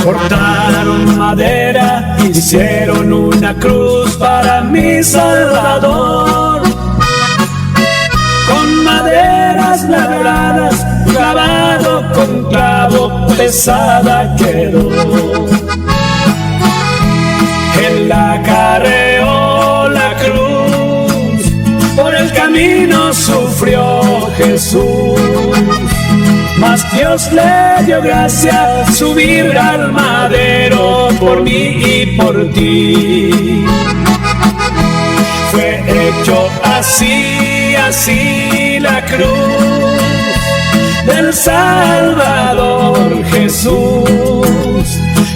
Cortaron madera, hicieron una cruz para mi Salvador. Con maderas labradas, clavado con clavo, pesada quedó. Él la carreó la cruz, por el camino sufrió Jesús. Mas Dios le dio gracia subir al madero por mí y por ti. Fue hecho así, así la cruz del Salvador Jesús.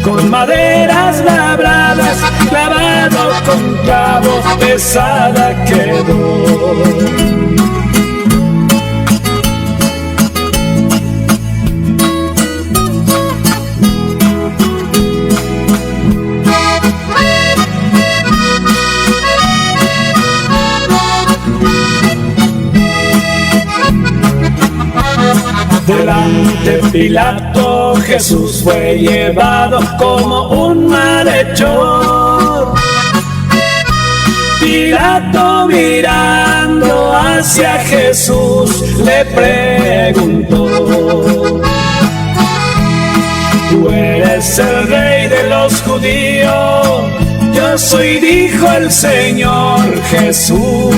Con maderas labradas, clavado con clavo, pesada quedó. Delante Pilato Jesús fue llevado como un malhechor. Pilato mirando hacia Jesús le preguntó: ¿tú eres el rey de los judíos? Yo soy, dijo el Señor Jesús.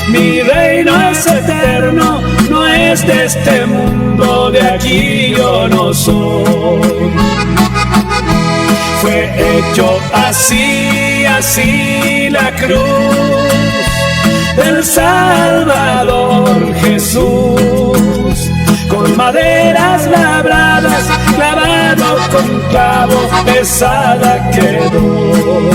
Mi reino es eterno, no es de este mundo, de aquí yo no soy. Fue hecho así, así la cruz del Salvador Jesús. Con maderas labradas, clavado con clavo, pesada quedó.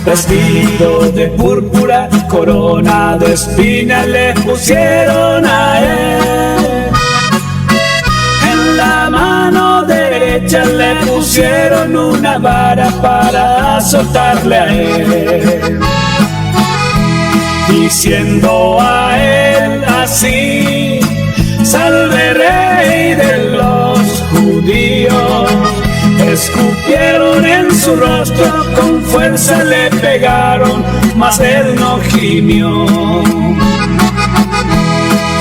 Vestido de púrpura, corona de espinas le pusieron a él. En la mano derecha le pusieron una vara para azotarle a él, diciendo a él así: salve rey de los judíos. Escupieron en su rostro, con fuerza le pegaron, mas él no gimió.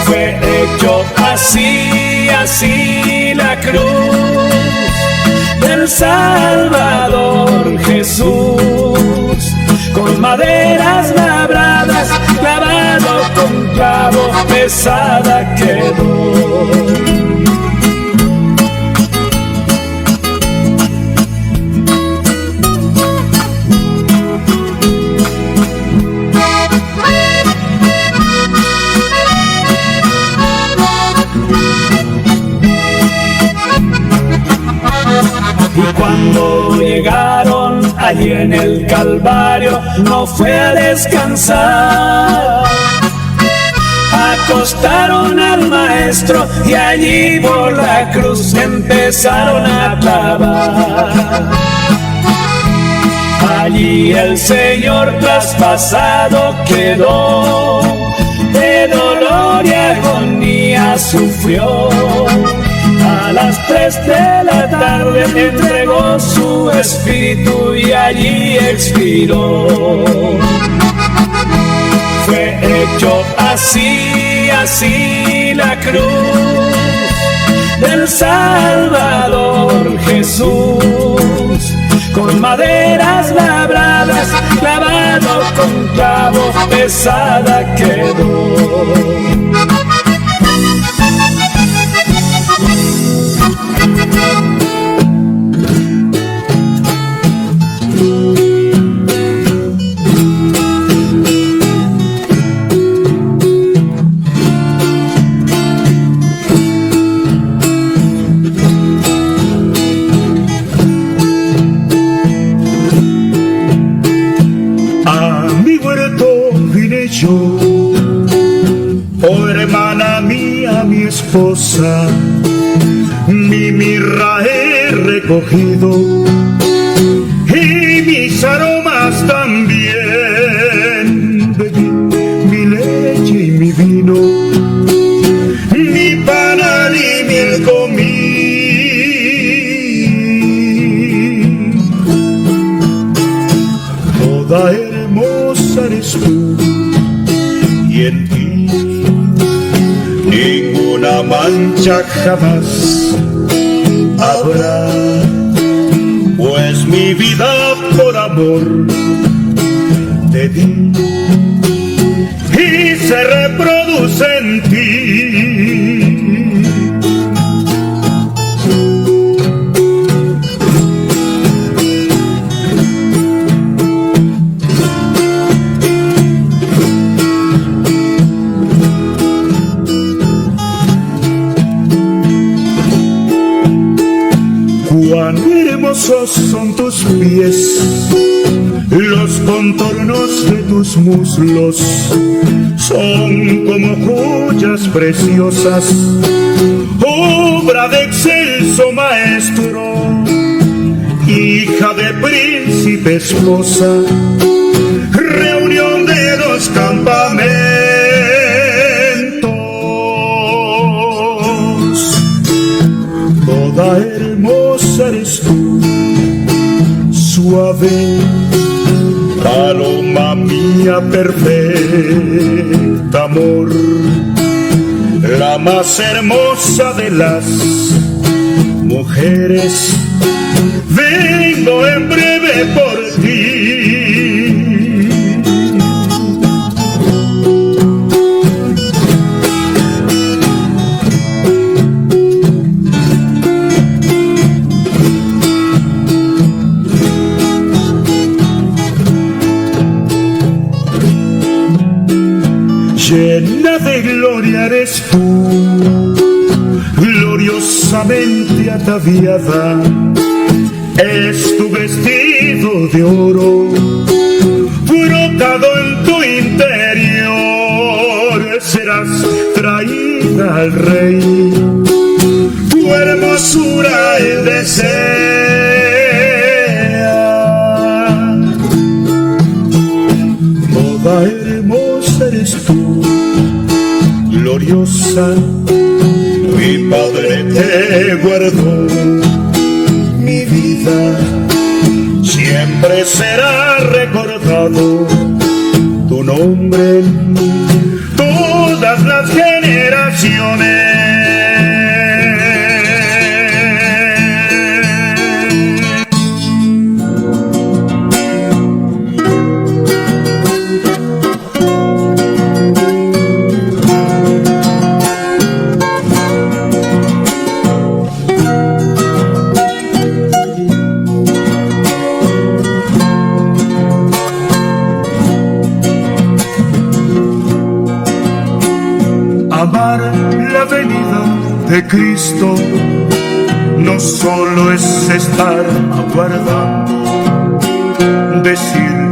Fue hecho así, así la cruz del Salvador Jesús. Con maderas labradas, clavado con clavo, pesada quedó. Cuando llegaron allí en el Calvario, no fue a descansar. Acostaron al maestro y allí por la cruz empezaron a clavar. Allí el Señor traspasado quedó, de dolor y agonía sufrió. A las 3 de la tarde entregó su espíritu y allí expiró. Fue hecho así, así la cruz del Salvador Jesús. Con maderas labradas, clavado con clavo, pesada quedó. yo. Oh hermana mía, mi esposa, mi mirra he recogido y mis aromas también. Bebí mi leche y mi vino, mi panal y miel comí. Toda hermosa eres tú y en ti ninguna mancha jamás habrá, pues mi vida por amor te di y se reproduce en ti. Cuán hermosos son tus pies, los contornos de tus muslos son como joyas preciosas, obra de excelso maestro, hija de príncipe esposa, reunión de dos campamentos. Toda hermosa eres tú, suave paloma mía perfecta, amor, la más hermosa de las mujeres. Vengo en breve por ti. Llena de gloria eres tú, gloriosamente ataviada, es tu vestido de oro, brotado en tu interior, serás traída al rey, tu hermosura él desea. Toda hermosa eres tú, gloriosa, mi Padre te guardó, mi vida siempre será recordado tu nombre en todas las generaciones. Amar la venida de Cristo no solo es estar aguardando, decir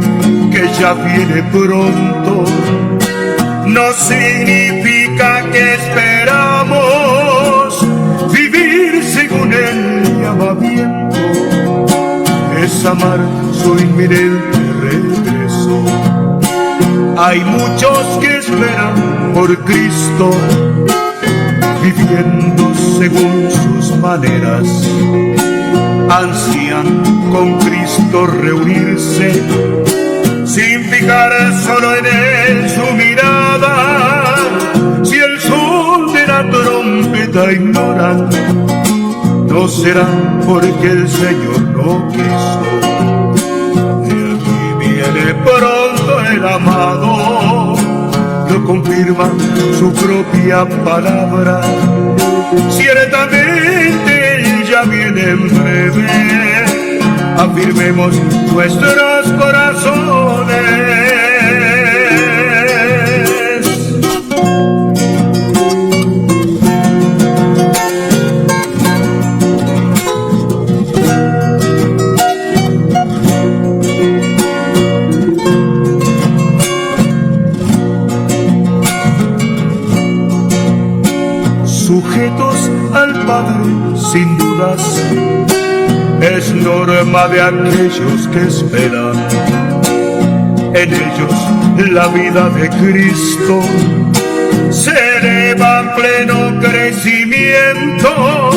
que ya viene pronto no significa que esperamos vivir según el llamamiento, es amar su inminente regreso. Hay muchos que esperan por Cristo, viviendo según sus maneras, ansían con Cristo reunirse, sin fijar solo en él su mirada. Si el son de la trompeta ignoran, no será porque el Señor no quiso. De aquí viene pronto el amado, lo confirma su propia palabra. Ciertamente él ya viene en breve, afirmemos nuestros corazones. paz es norma de aquellos que esperan. En ellos la vida de Cristo se eleva en pleno crecimiento.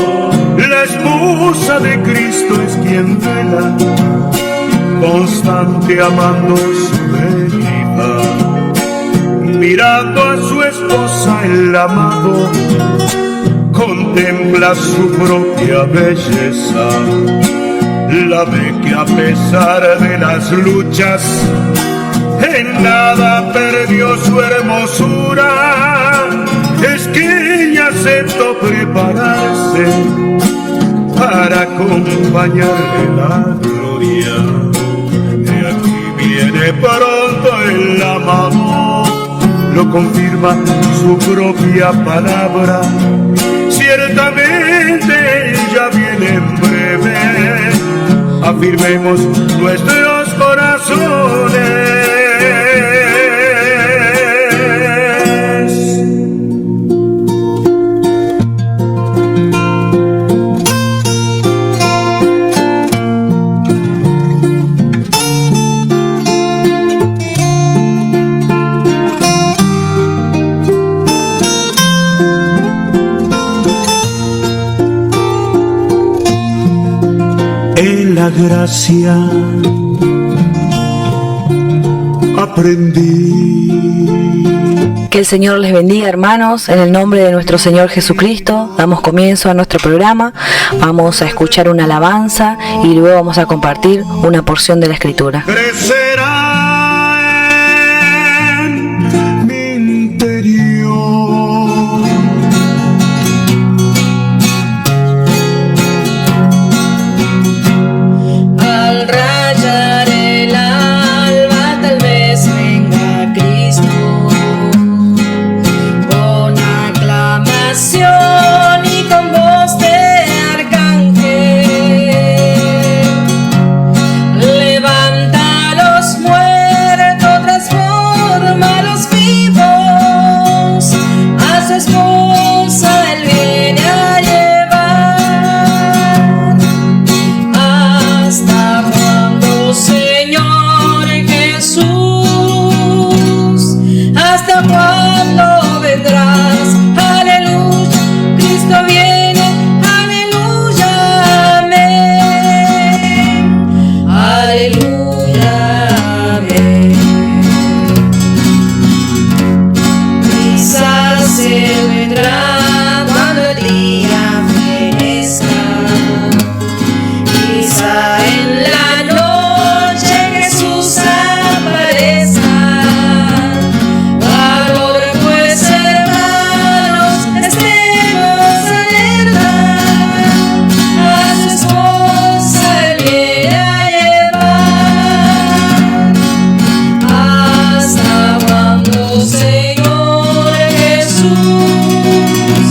La esposa de Cristo es quien vela, constante amando su venida. Mirando a su esposa el amado, contempla su propia belleza. La ve que a pesar de las luchas, en nada perdió su hermosura. Es que ella aceptó prepararse para acompañarle la gloria. De aquí viene pronto el amado, lo confirma su propia palabra. Ciertamente ella viene en breve, afirmemos nuestros corazones. En la gracia aprendí. Que el Señor les bendiga, hermanos. En el nombre de nuestro Señor Jesucristo damos comienzo a nuestro programa. Vamos a escuchar una alabanza y luego vamos a compartir una porción de la Escritura. Crecerá en mi interior al rayar el alba, tal vez venga Cristo con aclamación y con voz de arcángel. Levanta a los muertos, transforma a los vivos, a su esposa él viene a llevar. ¿Hasta cuándo, Señor Jesús? ¿Hasta cuándo vendrás? Aleluya, Cristo viene, aleluya, amén. Aleluya, amén. Quizás Él vendrá cuando el día amanezca. Quizá en la noche Jesús aparezca. Valor pues, hermanos, estemos alerta. A su esposa él viene a llevar. ¿Hasta cuándo, Señor Jesús?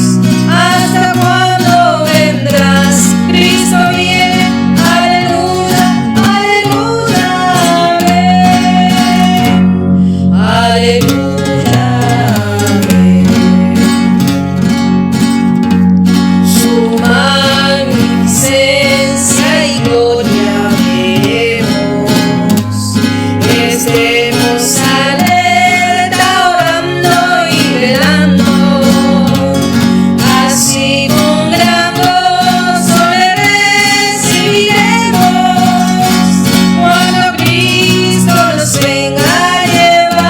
¿Hasta cuándo vendrás? Cristo viene, aleluya, aleluya, amén. Aleluya, amén. Su magnificencia y gloria veremos. Estemos alerta, orando y velando. Así con gran gozo le recibiremos cuando Cristo nos venga a llevar.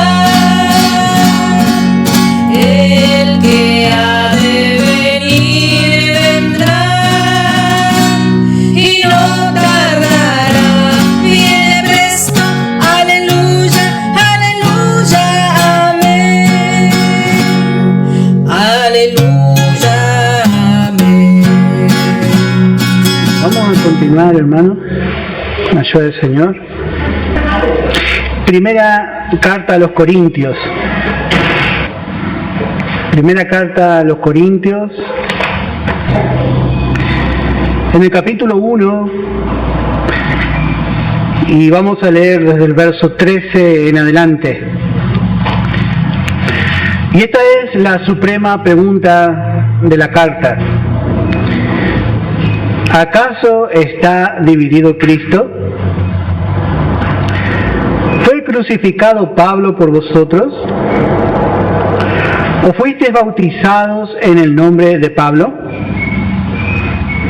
El que ha de venir vendrá y no tardará. Viene presto, aleluya, aleluya, amén. Aleluya, amén. Vamos a continuar, hermano, con la ayuda del Señor. Primera carta a los Corintios. Primera carta a los Corintios. En el capítulo 1, y vamos a leer desde el verso 13 en adelante. Y esta es la suprema pregunta de la carta. ¿Acaso está dividido Cristo? ¿Fue crucificado Pablo por vosotros? ¿O fuisteis bautizados en el nombre de Pablo?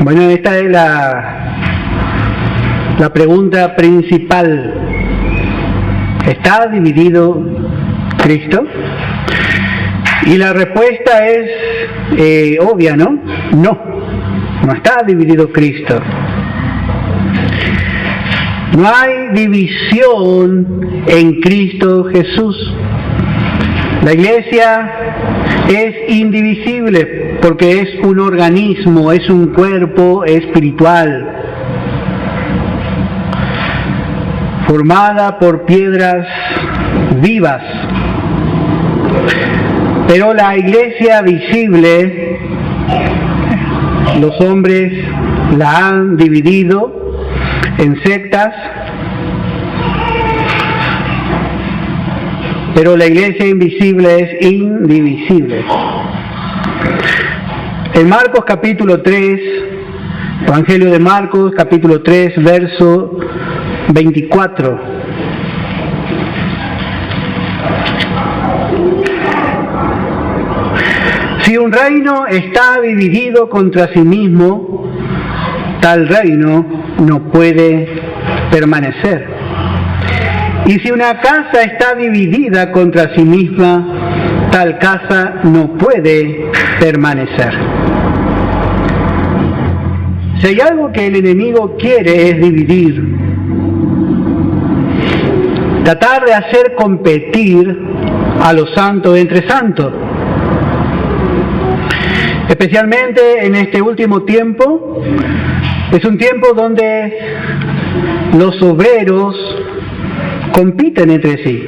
Bueno, esta es la pregunta principal. ¿Está dividido Cristo? Y la respuesta es obvia, ¿no? No está dividido Cristo. No hay división en Cristo Jesús. La iglesia es indivisible porque es un organismo, es un cuerpo espiritual, formada por piedras vivas. Pero la iglesia visible, los hombres la han dividido en sectas, pero la iglesia invisible es indivisible. En Marcos capítulo 3, Evangelio de Marcos capítulo 3, verso 24. Si un reino está dividido contra sí mismo, tal reino no puede permanecer. Y si una casa está dividida contra sí misma, tal casa no puede permanecer. Si hay algo que el enemigo quiere es dividir, tratar de hacer competir a los santos entre santos. Especialmente en este último tiempo, es un tiempo donde los obreros compiten entre sí.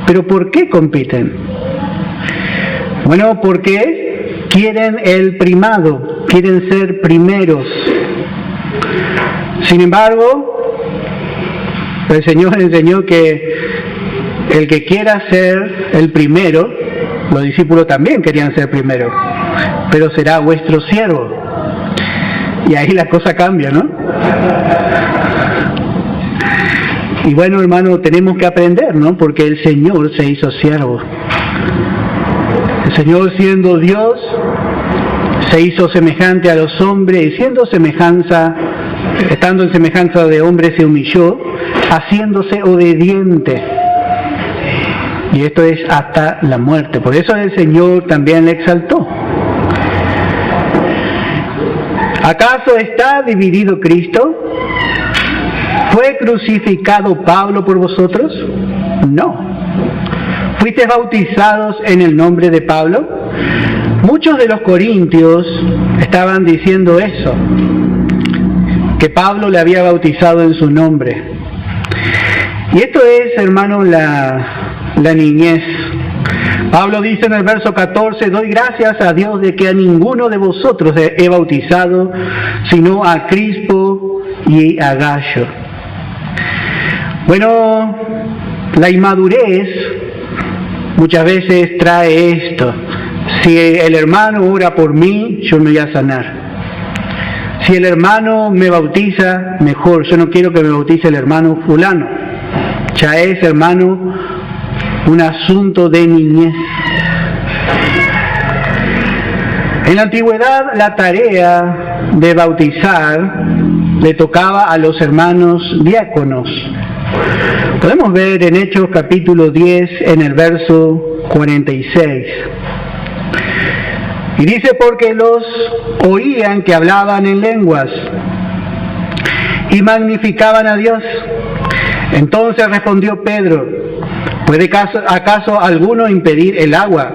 ¿Pero por qué compiten? Bueno, porque quieren el primado, quieren ser primeros. Sin embargo, el Señor enseñó que el que quiera ser el primero, los discípulos también querían ser primeros, pero será vuestro siervo. Y ahí la cosa cambia, ¿no? Y bueno, hermano, tenemos que aprender, ¿no? Porque el Señor se hizo siervo. El Señor, siendo Dios, se hizo semejante a los hombres, y estando en semejanza de hombre, se humilló, haciéndose obediente. Y esto es hasta la muerte. Por eso el Señor también le exaltó. ¿Acaso está dividido Cristo? ¿Fue crucificado Pablo por vosotros? No. ¿Fuisteis bautizados en el nombre de Pablo? Muchos de los corintios estaban diciendo eso, que Pablo le había bautizado en su nombre. Y esto es, hermano, la niñez. Pablo dice en el verso 14, doy gracias a Dios de que a ninguno de vosotros he bautizado, sino a Crispo y a Gayo. Bueno, la inmadurez muchas veces trae esto. Si el hermano ora por mí, yo me voy a sanar. Si el hermano me bautiza, mejor. Yo no quiero que me bautice el hermano fulano. Ya es, hermano, un asunto de niñez. En la antigüedad, la tarea de bautizar le tocaba a los hermanos diáconos. Podemos ver en Hechos capítulo 10, en el verso 46. Y dice, porque los oían que hablaban en lenguas y magnificaban a Dios. Entonces respondió Pedro, ¿puede acaso alguno impedir el agua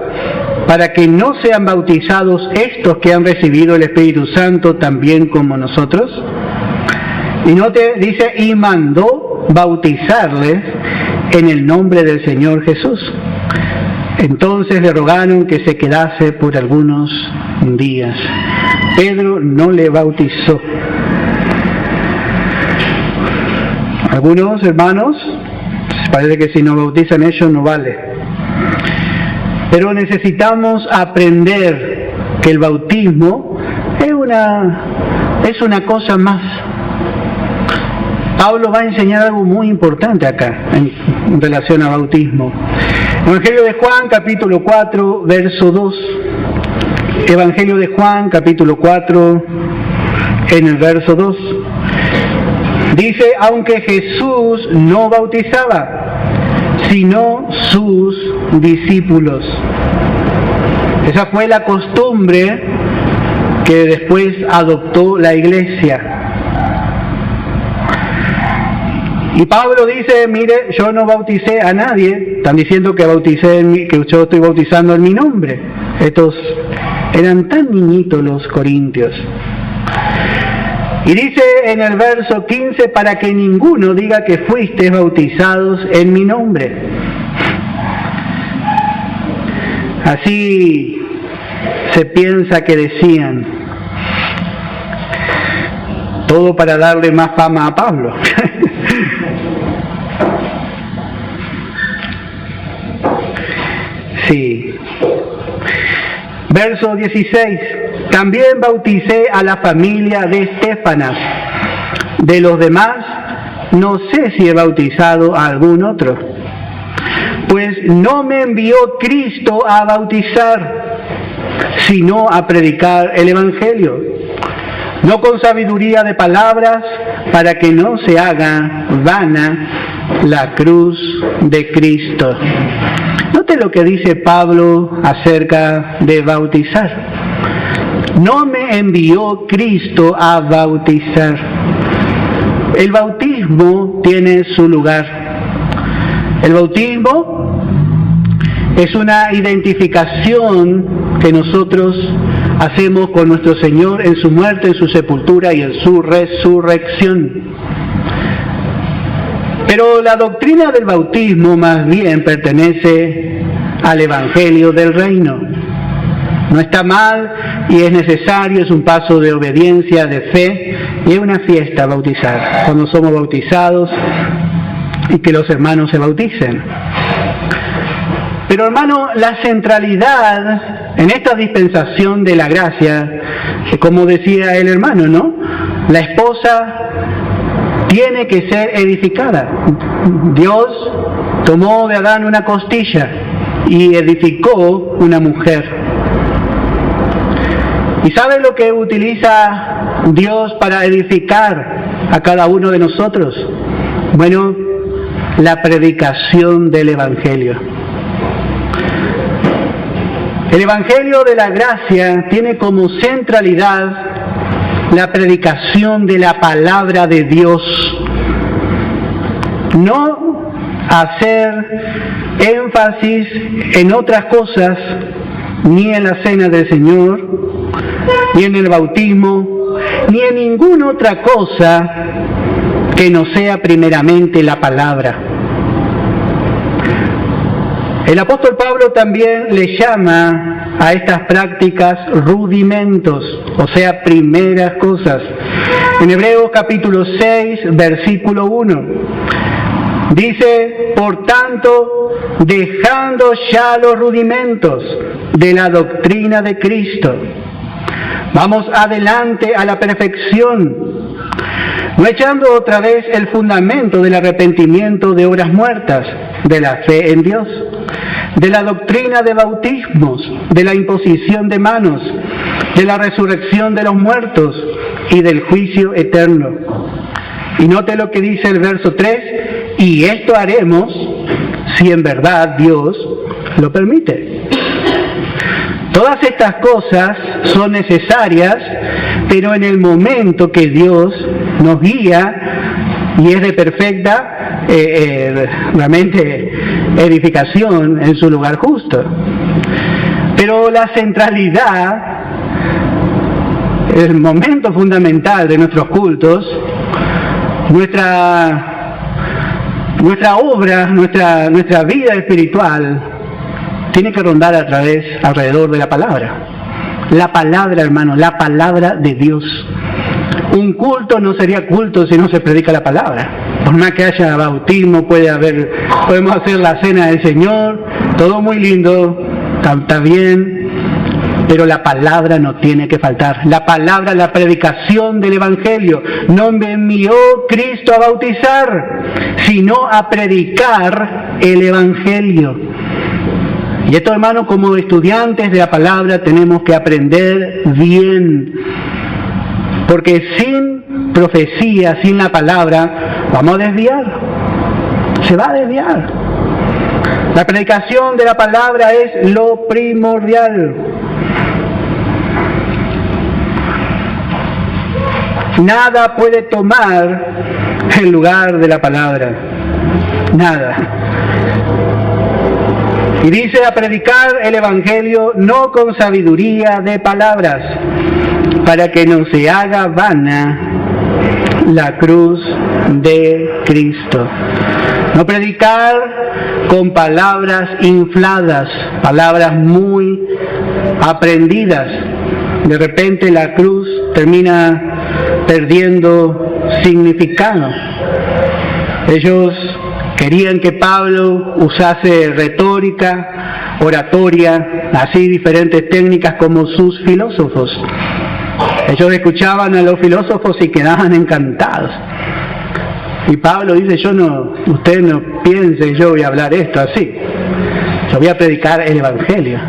para que no sean bautizados estos que han recibido el Espíritu Santo también como nosotros? Y dice, y mandó bautizarles en el nombre del Señor Jesús. Entonces le rogaron que se quedase por algunos días. Pedro no le bautizó. Algunos hermanos, parece que si no bautizan ellos no vale. Pero necesitamos aprender que el bautismo es es una cosa más. Pablo va a enseñar algo muy importante acá en relación al bautismo. Evangelio de Juan, capítulo 4, verso 2. Evangelio de Juan, capítulo 4, en el verso 2. Dice, aunque Jesús no bautizaba, sino sus discípulos. Esa fue la costumbre que después adoptó la iglesia. Y Pablo dice, mire, yo no bauticé a nadie. Están diciendo que que yo estoy bautizando en mi nombre. Estos eran tan niñitos los corintios. Y dice en el verso 15, para que ninguno diga que fuisteis bautizados en mi nombre. Así se piensa que decían. Todo para darle más fama a Pablo. Sí. Verso 16. También bauticé a la familia de Estéfanas. De los demás, no sé si he bautizado a algún otro. Pues no me envió Cristo a bautizar, sino a predicar el Evangelio. No con sabiduría de palabras, para que no se haga vana la cruz de Cristo. Note lo que dice Pablo acerca de bautizar. No me envió Cristo a bautizar. El bautismo tiene su lugar. El bautismo es una identificación que nosotros hacemos con nuestro Señor en su muerte, en su sepultura y en su resurrección. Pero la doctrina del bautismo más bien pertenece al Evangelio del Reino. No está mal y es necesario, es un paso de obediencia, de fe, y es una fiesta bautizar, cuando somos bautizados y que los hermanos se bauticen. Pero hermano, la centralidad en esta dispensación de la gracia, como decía el hermano, ¿no? La esposa tiene que ser edificada. Dios tomó de Adán una costilla y edificó una mujer. ¿Y sabe lo que utiliza Dios para edificar a cada uno de nosotros? Bueno, la predicación del Evangelio. El Evangelio de la gracia tiene como centralidad la predicación de la palabra de Dios. No hacer énfasis en otras cosas, ni en la cena del Señor, ni en el bautismo, ni en ninguna otra cosa que no sea primeramente la palabra. El apóstol Pablo también le llama a estas prácticas rudimentos, o sea, primeras cosas. En Hebreos capítulo 6, versículo 1, dice, por tanto, dejando ya los rudimentos de la doctrina de Cristo, vamos adelante a la perfección, no echando otra vez el fundamento del arrepentimiento de obras muertas, de la fe en Dios, de la doctrina de bautismos, de la imposición de manos, de la resurrección de los muertos y del juicio eterno. Y note lo que dice el verso 3, y esto haremos si en verdad Dios lo permite. Todas estas cosas son necesarias, pero en el momento que Dios nos guía y es de perfecta realmente edificación en su lugar justo. Pero la centralidad, el momento fundamental de nuestros cultos, nuestra obra, nuestra vida espiritual, tiene que rondar alrededor de la palabra. La palabra, hermano, la palabra de Dios. Un culto no sería culto si no se predica la palabra. Por más que haya bautismo, podemos hacer la cena del Señor, todo muy lindo, está bien, Pero la palabra no tiene que faltar. La palabra, la predicación del Evangelio. No me envió Cristo a bautizar, sino a predicar el Evangelio. Y esto, hermanos, como estudiantes de la palabra tenemos que aprender bien. Porque sin profecía, sin la palabra, vamos a desviar. Se va a desviar. La predicación de la palabra es lo primordial. Nada puede tomar el lugar de la palabra. Nada. Y dice a predicar el Evangelio no con sabiduría de palabras, para que no se haga vana la cruz de Cristo. No predicar con palabras infladas, palabras muy aprendidas. De repente la cruz termina perdiendo significado. Ellos querían que Pablo usase retórica, oratoria, así diferentes técnicas como sus filósofos. Ellos escuchaban a los filósofos y quedaban encantados. Y Pablo dice, usted no piense, yo voy a hablar esto así. Yo voy a predicar el Evangelio.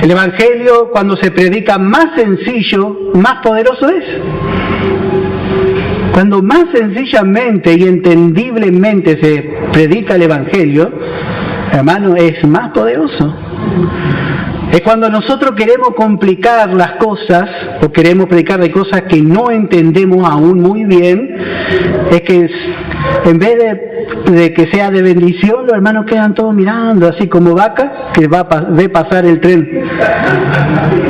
El Evangelio, cuando se predica más sencillo, más poderoso es. Cuando más sencillamente y entendiblemente se predica el Evangelio, hermano, es más poderoso. Es cuando nosotros queremos complicar las cosas o queremos predicar de cosas que no entendemos aún muy bien, es que en vez de que sea de bendición, los hermanos quedan todos mirando así como vacas que ve pasar el tren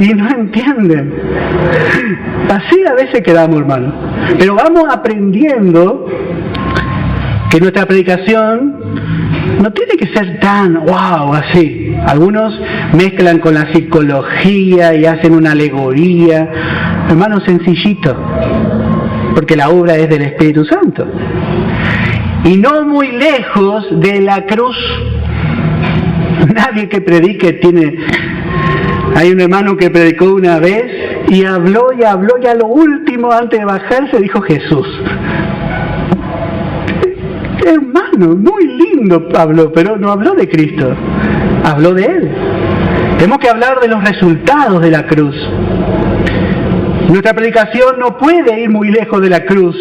y no entienden. Así a veces quedamos, hermanos. Pero vamos aprendiendo que nuestra predicación no tiene que ser tan wow así. Algunos mezclan con la psicología y hacen una alegoría. Hermano, sencillito, porque la obra es del Espíritu Santo. Y no muy lejos de la cruz. Nadie que predique tiene... Hay un hermano que predicó una vez y habló y a lo último, antes de bajarse, dijo Jesús. Hermano, muy lindo habló, pero no habló de Cristo, habló de Él. Tenemos que hablar de los resultados de la cruz. Nuestra predicación no puede ir muy lejos de la cruz.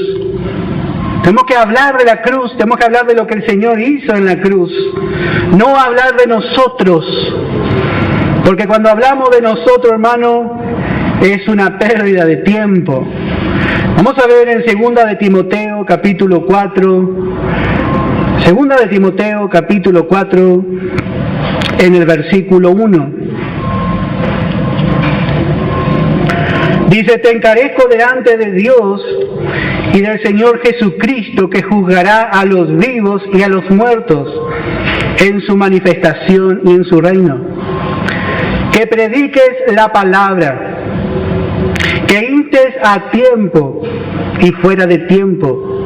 Tenemos que hablar de la cruz, tenemos que hablar de lo que el Señor hizo en la cruz. No hablar de nosotros, porque cuando hablamos de nosotros, hermano, es una pérdida de tiempo. Vamos a ver en 2 de Timoteo, capítulo 4, 2 de Timoteo, capítulo 4, en el versículo 1. Dice, te encarezco delante de Dios y del Señor Jesucristo, que juzgará a los vivos y a los muertos en su manifestación y en su reino. Que prediques la palabra, que instes a tiempo y fuera de tiempo,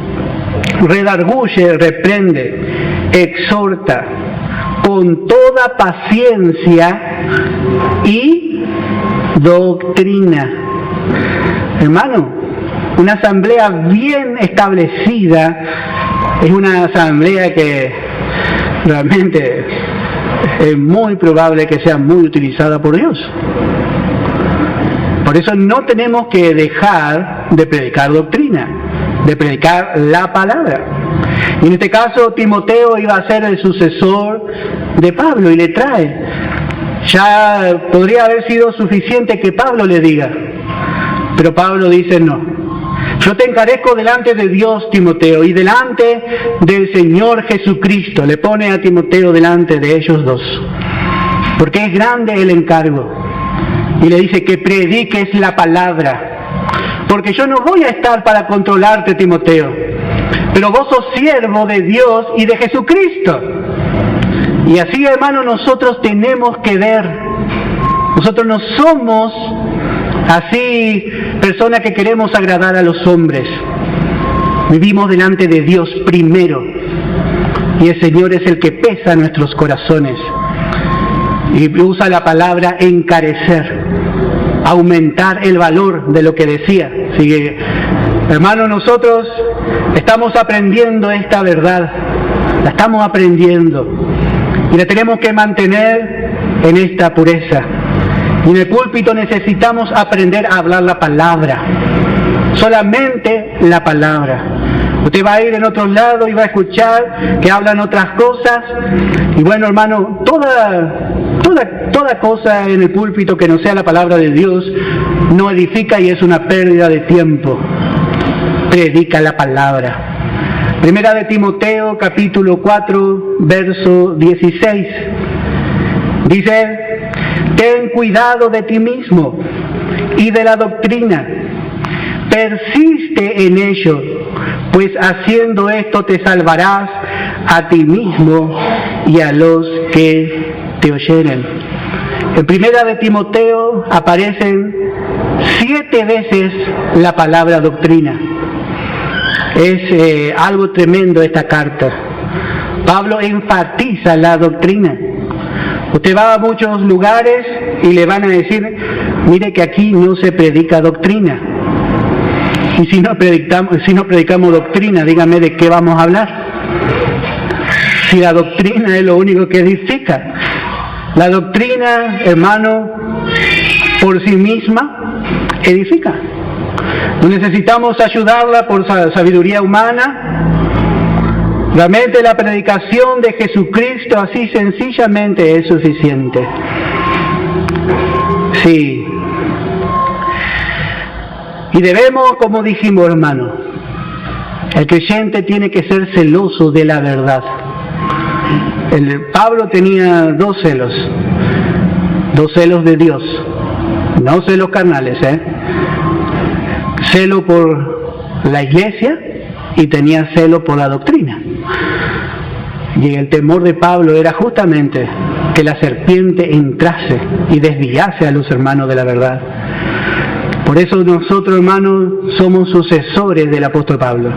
redarguye, reprende, exhorta con toda paciencia y doctrina. Hermano, una asamblea bien establecida es una asamblea que realmente es muy probable que sea muy utilizada por Dios. Por eso no tenemos que dejar de predicar doctrina, de predicar la palabra. Y en este caso Timoteo iba a ser el sucesor de Pablo y le trae. Ya podría haber sido suficiente que Pablo le diga, pero Pablo dice no. Yo te encarezco delante de Dios, Timoteo, y delante del Señor Jesucristo. Le pone a Timoteo delante de ellos dos, porque es grande el encargo. Y le dice que prediques la palabra, porque yo no voy a estar para controlarte, Timoteo, pero vos sos siervo de Dios y de Jesucristo. Y así, hermano, nosotros tenemos que ver. Nosotros no somos así personas que queremos agradar a los hombres. Vivimos delante de Dios primero, y el Señor es el que pesa nuestros corazones. Y usa la palabra encarecer. aumentar el valor de lo que decía. Así que, hermanos, nosotros estamos aprendiendo esta verdad, la estamos aprendiendo y la tenemos que mantener en esta pureza. Y en el púlpito necesitamos aprender a hablar la palabra, solamente la palabra. Usted va a ir en otros lados y va a escuchar que hablan otras cosas. Y bueno, hermano, toda cosa en el púlpito que no sea la palabra de Dios no edifica y es una pérdida de tiempo. Predica la palabra. Primera de Timoteo, capítulo 4, verso 16. Dice: ten cuidado de ti mismo y de la doctrina. Persiste en ello, pues haciendo esto te salvarás a ti mismo y a los que te oyeren. En Primera de Timoteo aparecen 7 veces la palabra doctrina. Es algo tremendo esta carta. Pablo enfatiza la doctrina. Usted va a muchos lugares y le van a decir: mire que aquí no se predica doctrina. Y si no predicamos doctrina, dígame de qué vamos a hablar. Si la doctrina es lo único que edifica. La doctrina, hermano, por sí misma edifica. No necesitamos ayudarla por sabiduría humana. Realmente la predicación de Jesucristo así sencillamente es suficiente. Sí. Y debemos, como dijimos, hermano, el creyente tiene que ser celoso de la verdad. Pablo tenía 2 celos. 2 celos de Dios. No celos carnales, Celo por la iglesia y tenía celo por la doctrina. Y el temor de Pablo era justamente que la serpiente entrase y desviase a los hermanos de la verdad. Por eso nosotros, hermanos, somos sucesores del apóstol Pablo.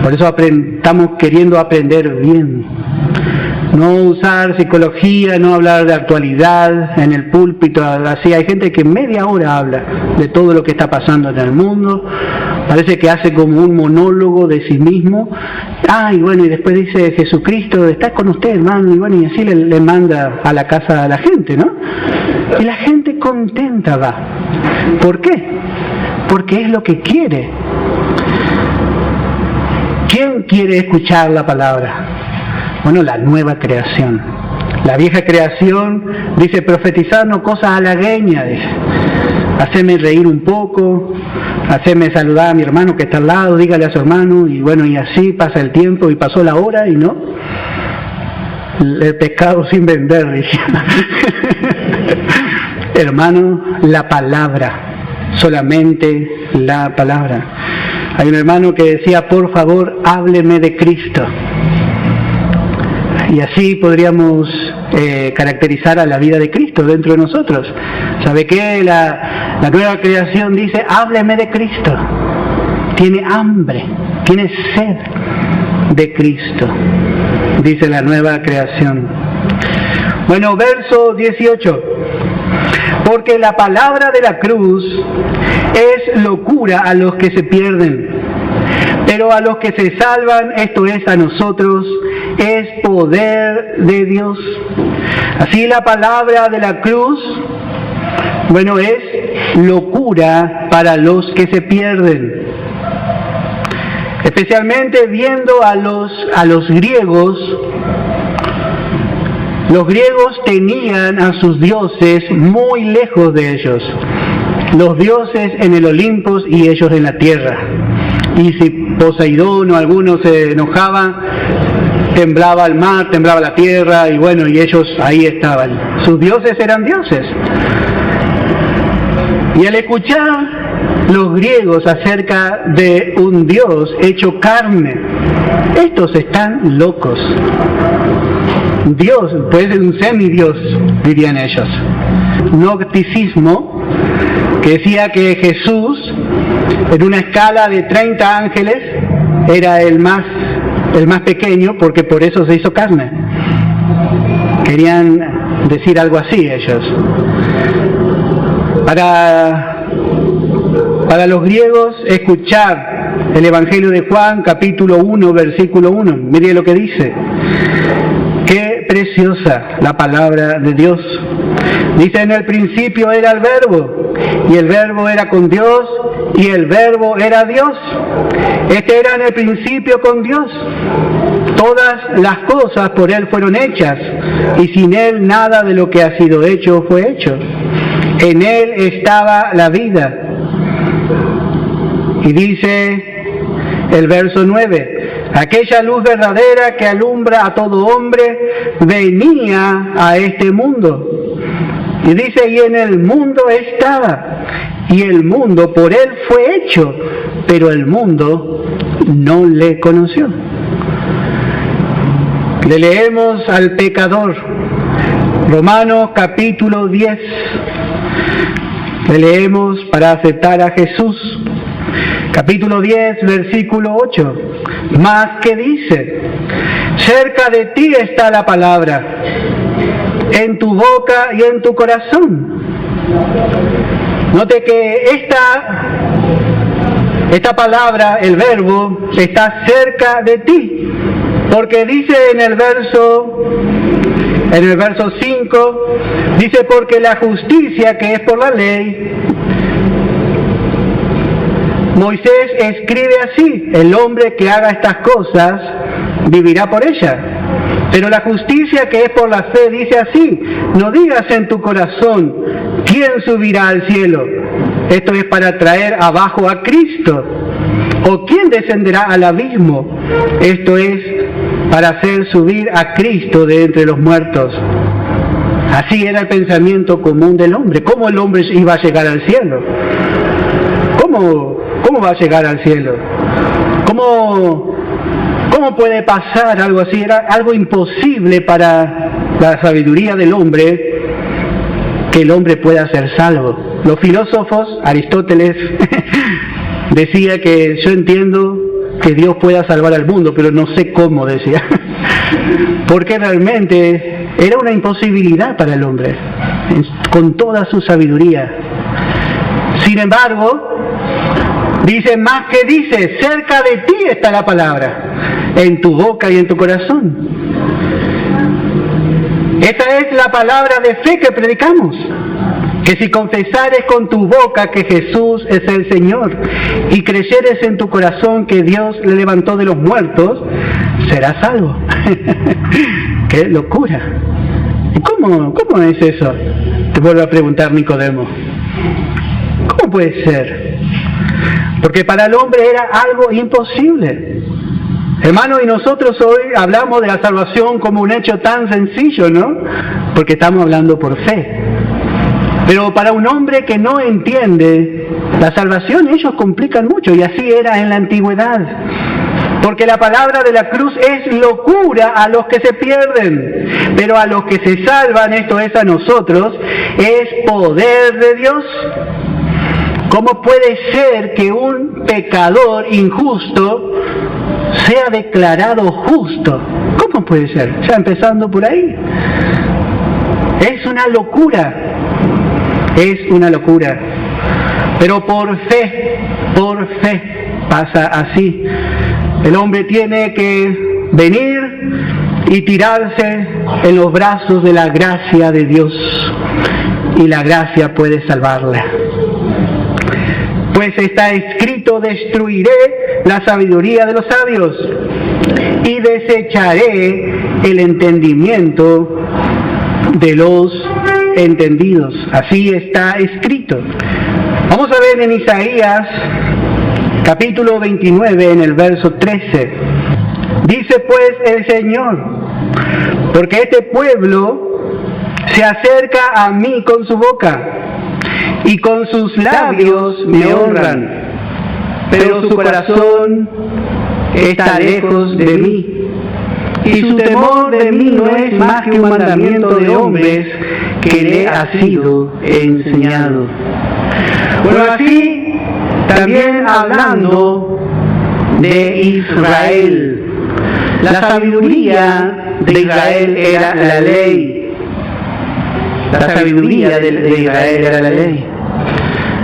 Por eso estamos queriendo aprender bien. No usar psicología, no hablar de actualidad en el púlpito. Así hay gente que media hora habla de todo lo que está pasando en el mundo. Parece que hace como un monólogo de sí mismo. Y bueno, y después dice: Jesucristo está con usted, hermano. Y bueno, y así le manda a la casa a la gente, ¿no? Y la gente contenta va. ¿Por qué? Porque es lo que quiere. ¿Quién quiere escuchar la palabra? Bueno, la nueva creación. La vieja creación dice: profetizarnos cosas halagueñas, dice. Hacerme reír un poco, hacerme saludar a mi hermano que está al lado, dígale a su hermano, y bueno, y así pasa el tiempo y pasó la hora y no. El pescado sin vender, dice. Hermano, la palabra, solamente la palabra. Hay un hermano que decía: por favor, hábleme de Cristo. Y así podríamos caracterizar a la vida de Cristo dentro de nosotros. ¿Sabe qué? La nueva creación dice: hábleme de Cristo. Tiene hambre, tiene sed de Cristo, dice la nueva creación. Bueno, verso 18. Porque la palabra de la cruz es locura a los que se pierden, pero a los que se salvan, esto es, a nosotros, es poder de Dios. Así la palabra de la cruz, bueno, es locura para los que se pierden. Especialmente viendo a los griegos. Los griegos tenían a sus dioses muy lejos de ellos. Los dioses en el Olimpo y ellos en la tierra. Y si Poseidón o alguno se enojaba, temblaba el mar, temblaba la tierra, y bueno, y ellos ahí estaban. Sus dioses eran dioses. Y al escuchar los griegos acerca de un Dios hecho carne, estos están locos. Dios, puede ser un semidios, dirían ellos. Gnosticismo, que decía que Jesús, en una escala de 30 ángeles, era el más pequeño, porque por eso se hizo carne. Querían decir algo así ellos. Para los griegos, escuchar el Evangelio de Juan, capítulo 1, versículo 1. Mire lo que dice. Qué preciosa la palabra de Dios. Dice, en el principio era el Verbo, y el Verbo era con Dios, y el Verbo era Dios. Este era en el principio con Dios. Todas las cosas por Él fueron hechas, y sin Él nada de lo que ha sido hecho fue hecho. En Él estaba la vida. Y dice el verso 9, aquella luz verdadera que alumbra a todo hombre venía a este mundo. Y dice, y en el mundo estaba, y el mundo por Él fue hecho, pero el mundo no le conoció. Le leemos al pecador, Romanos capítulo 10. Le leemos para aceptar a Jesús. Capítulo 10, versículo 8. Más que dice, cerca de ti está la palabra, en tu boca y en tu corazón. Note que esta palabra, el verbo, está cerca de ti, porque dice en el verso 5, dice, porque la justicia que es por la ley, Moisés escribe así, el hombre que haga estas cosas vivirá por ellas. Pero la justicia que es por la fe dice así, no digas en tu corazón, ¿quién subirá al cielo? Esto es para traer abajo a Cristo. ¿O quién descenderá al abismo? Esto es para hacer subir a Cristo de entre los muertos. Así era el pensamiento común del hombre. ¿Cómo el hombre iba a llegar al cielo? ¿Cómo va a llegar al cielo? ¿Cómo puede pasar algo así? Era algo imposible para la sabiduría del hombre que el hombre pueda ser salvo. Los filósofos, Aristóteles, decía que yo entiendo que Dios pueda salvar al mundo, pero no sé cómo, decía. Porque realmente era una imposibilidad para el hombre, con toda su sabiduría. Sin embargo, dice, más que dice, cerca de ti está la palabra, en tu boca y en tu corazón. Esta es la palabra de fe que predicamos, que si confesares con tu boca que Jesús es el Señor y creyeres en tu corazón que Dios le levantó de los muertos, serás salvo. ¡Qué locura! ¿Cómo es eso? Te vuelvo a preguntar, Nicodemo. ¿Cómo puede ser? Porque para el hombre era algo imposible. Hermano, y nosotros hoy hablamos de la salvación como un hecho tan sencillo, ¿no? Porque estamos hablando por fe. Pero para un hombre que no entiende la salvación, ellos complican mucho, y así era en la antigüedad. Porque la palabra de la cruz es locura a los que se pierden, pero a los que se salvan, esto es a nosotros, es poder de Dios. ¿Cómo puede ser que un pecador injusto sea declarado justo? ¿Cómo puede ser? Ya empezando por ahí. Es una locura. Es una locura. Pero por fe pasa así. El hombre tiene que venir y tirarse en los brazos de la gracia de Dios. Y la gracia puede salvarla. Pues está escrito, destruiré la sabiduría de los sabios y desecharé el entendimiento de los entendidos. Así está escrito. Vamos a ver en Isaías capítulo 29 en el verso 13. Dice pues el Señor, porque este pueblo se acerca a mí con su boca y con sus labios me honran, pero su corazón está lejos de mí, y su temor de mí no es más que un mandamiento de hombres que le ha sido enseñado. Bueno, así también hablando de Israel, la sabiduría de Israel era la ley. La sabiduría de Israel era la ley.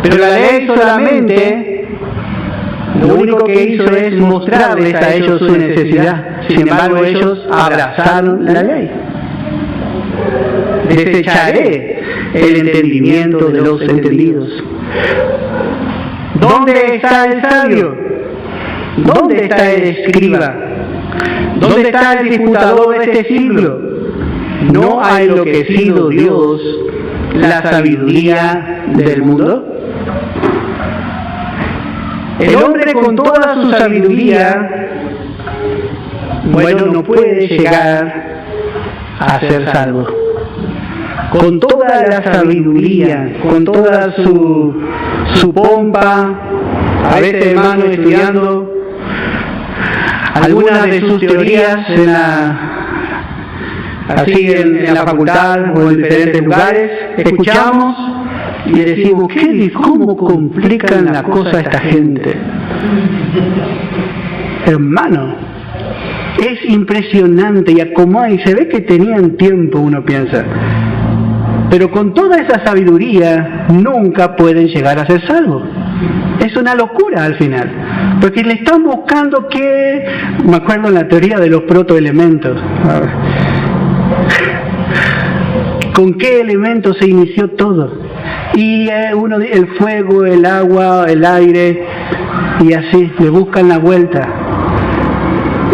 Pero la ley solamente, lo único que hizo es mostrarles a ellos su necesidad. Sin embargo, ellos abrazaron la ley. Desecharé el entendimiento de los entendidos. ¿Dónde está el sabio? ¿Dónde está el escriba? ¿Dónde está el disputador de este siglo? ¿No ha enloquecido Dios la sabiduría del mundo? El hombre con toda su sabiduría, bueno, no puede llegar a ser salvo. Con toda la sabiduría, con toda su pompa, a veces, hermano, estudiando algunas de sus teorías en la facultad o en diferentes lugares, escuchamos y decimos, ¿cómo complican la cosa a esta gente? Hermano, es impresionante y se ve que tenían tiempo, uno piensa. Pero con toda esa sabiduría nunca pueden llegar a ser salvos. Es una locura al final, porque le están buscando me acuerdo en la teoría de los protoelementos. ¿Con qué elementos se inició todo? Y el fuego, el agua, el aire, y así, le buscan la vuelta.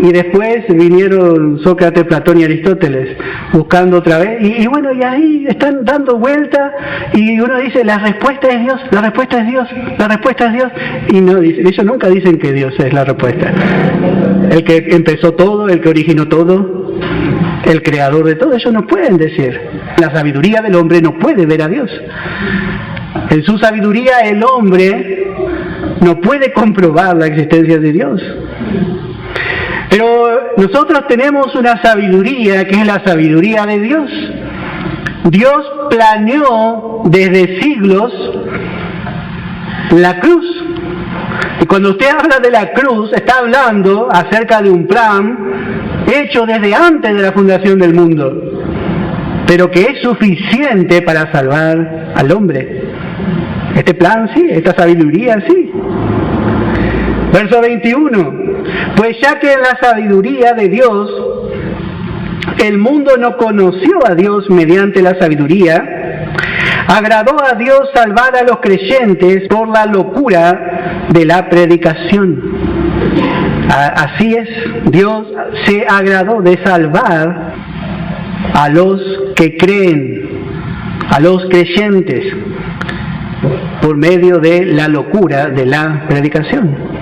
Y después vinieron Sócrates, Platón y Aristóteles, buscando otra vez, y bueno, y ahí están dando vuelta, y uno dice, la respuesta es Dios, la respuesta es Dios, la respuesta es Dios, y no dicen, ellos nunca dicen que Dios es la respuesta. El que empezó todo, el que originó todo, el creador de todo, ellos no pueden decir. La sabiduría del hombre no puede ver a Dios. En su sabiduría el hombre no puede comprobar la existencia de Dios. Pero nosotros tenemos una sabiduría que es la sabiduría de Dios. Dios planeó desde siglos la cruz. Y cuando usted habla de la cruz, está hablando acerca de un plan hecho desde antes de la fundación del mundo, pero que es suficiente para salvar al hombre. Este plan sí, esta sabiduría sí. Verso 21. Pues ya que en la sabiduría de Dios el mundo no conoció a Dios mediante la sabiduría, agradó a Dios salvar a los creyentes por la locura de la predicación. Así es, Dios se agradó de salvar a los que creen, a los creyentes, por medio de la locura de la predicación.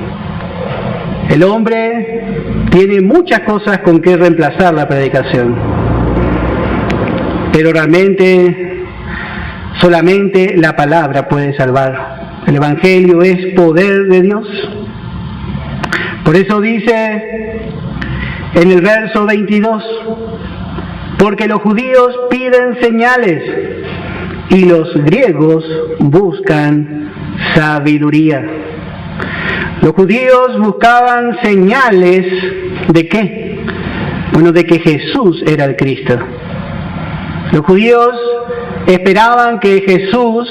El hombre tiene muchas cosas con que reemplazar la predicación, pero realmente solamente la palabra puede salvar. El Evangelio es poder de Dios. Por eso dice en el verso 22, porque los judíos piden señales y los griegos buscan sabiduría. Los judíos buscaban señales ¿de qué? Bueno, de que Jesús era el Cristo. Los judíos esperaban que Jesús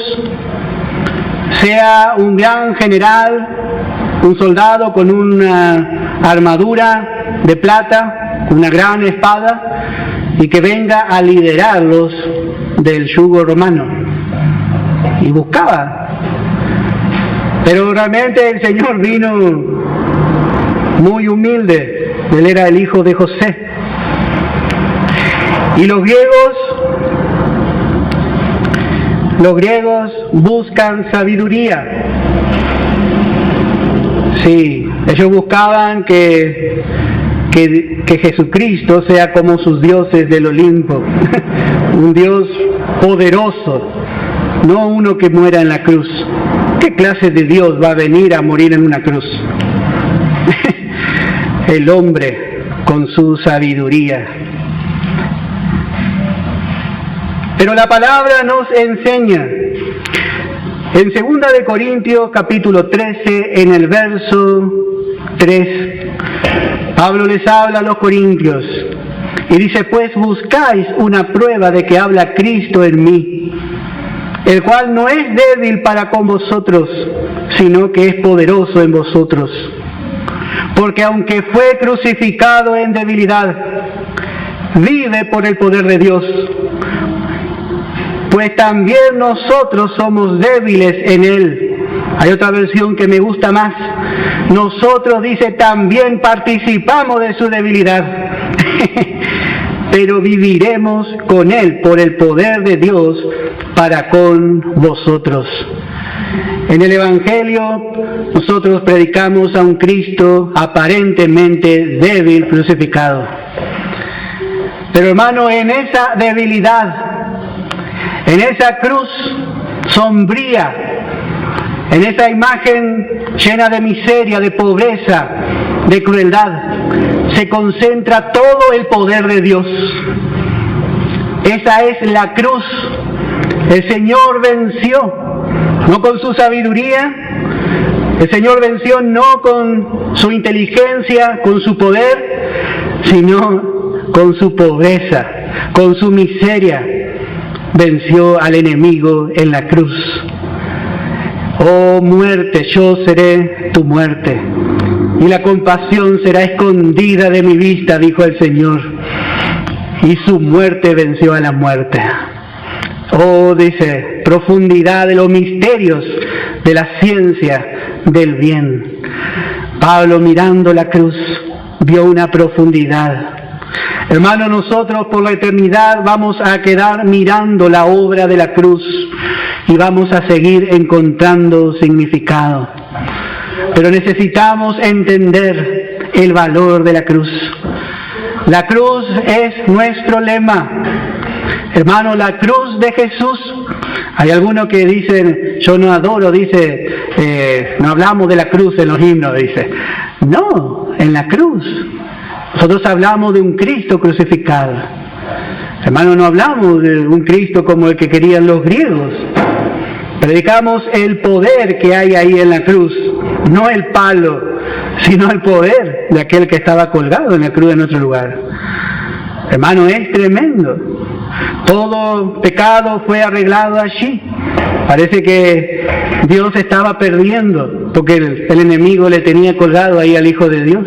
sea un gran general, un soldado con una armadura de plata, una gran espada, y que venga a liderarlos del yugo romano. Y buscaba. Pero realmente el Señor vino muy humilde. Él era el hijo de José. Y los griegos buscan sabiduría. Sí, ellos buscaban que Jesucristo sea como sus dioses del Olimpo. Un Dios poderoso, no uno que muera en la cruz. ¿Qué clase de Dios va a venir a morir en una cruz? El hombre con su sabiduría. Pero la palabra nos enseña. En 2 de Corintios capítulo 13, en el verso 3, Pablo les habla a los corintios y dice, pues buscáis una prueba de que habla Cristo en mí. el cual no es débil para con vosotros, sino que es poderoso en vosotros. Porque aunque fue crucificado en debilidad, vive por el poder de Dios. Pues también nosotros somos débiles en Él. Hay otra versión que me gusta más. Nosotros, dice, también participamos de su debilidad. Pero viviremos con Él por el poder de Dios para con vosotros. En el Evangelio nosotros predicamos a un Cristo aparentemente débil, crucificado. Pero hermano, en esa debilidad, en esa cruz sombría, en esa imagen llena de miseria, de pobreza, de crueldad, se concentra todo el poder de Dios. Esa es la cruz. El Señor venció, no con su sabiduría, el Señor venció no con su inteligencia, con su poder, sino con su pobreza, con su miseria. Venció al enemigo en la cruz. Oh muerte, yo seré tu muerte, y la compasión será escondida de mi vista, dijo el Señor, y su muerte venció a la muerte. Oh, dice, profundidad de los misterios de la ciencia del bien. Pablo, mirando la cruz, vio una profundidad. Hermano, nosotros por la eternidad vamos a quedar mirando la obra de la cruz y vamos a seguir encontrando significado. Pero necesitamos entender el valor de la cruz. La cruz es nuestro lema. Hermano, la cruz de Jesús. Hay algunos que dicen, yo no adoro, dice, no hablamos de la cruz en los himnos, dice. No, en la cruz. Nosotros hablamos de un Cristo crucificado. Hermano, no hablamos de un Cristo como el que querían los griegos. Predicamos el poder que hay ahí en la cruz, no el palo, sino el poder de aquel que estaba colgado en la cruz en nuestro lugar. Hermano, es tremendo. Todo pecado fue arreglado allí. Parece que Dios estaba perdiendo, porque el enemigo le tenía colgado ahí al Hijo de Dios.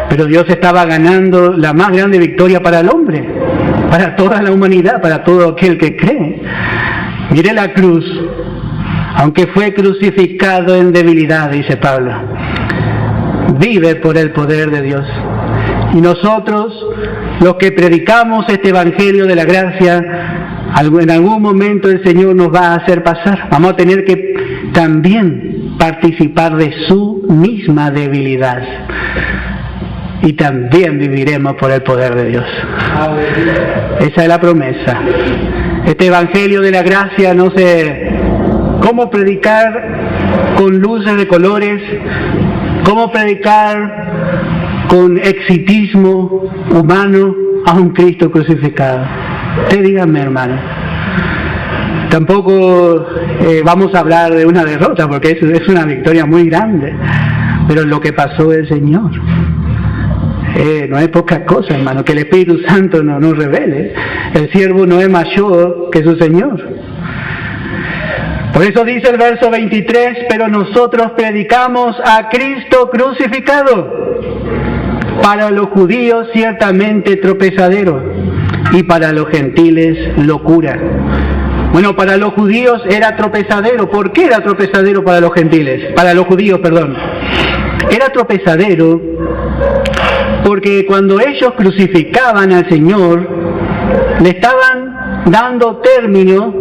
Pero Dios estaba ganando la más grande victoria para el hombre, para toda la humanidad, para todo aquel que cree. Mire la cruz, aunque fue crucificado en debilidad, dice Pablo, vive por el poder de Dios. Y nosotros, los que predicamos este Evangelio de la gracia, en algún momento el Señor nos va a hacer pasar. Vamos a tener que también participar de su misma debilidad. Y también viviremos por el poder de Dios. Esa es la promesa. Este Evangelio de la gracia no sé cómo predicar con luces de colores, cómo predicar con exitismo humano a un Cristo crucificado. Usted dígame, hermano. Tampoco vamos a hablar de una derrota, porque es una victoria muy grande. Pero lo que pasó el Señor. No es poca cosa, hermano, que el Espíritu Santo nos revele. El siervo no es mayor que su Señor. Por eso dice el verso 23, pero nosotros predicamos a Cristo crucificado, para los judíos ciertamente tropezadero, y para los gentiles locura. Bueno, para los judíos era tropezadero. ¿Por qué era tropezadero para los gentiles? Para los judíos, perdón. Era tropezadero porque cuando ellos crucificaban al Señor, le estaban dando término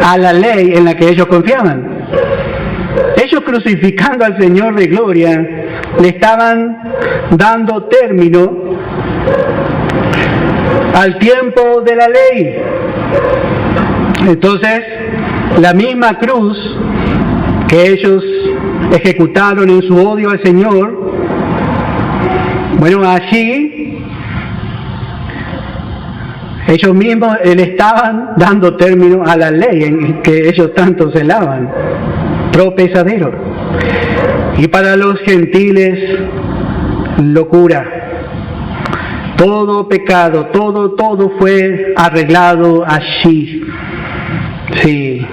a la ley en la que ellos confiaban. Ellos crucificando al Señor de gloria, le estaban dando término al tiempo de la ley. Entonces, la misma cruz que ellos ejecutaron en su odio al Señor, bueno, allí ellos mismos le estaban dando término a la ley en que ellos tanto celaban, tropezadero. Y para los gentiles, locura. Todo pecado, todo fue arreglado allí. Sí,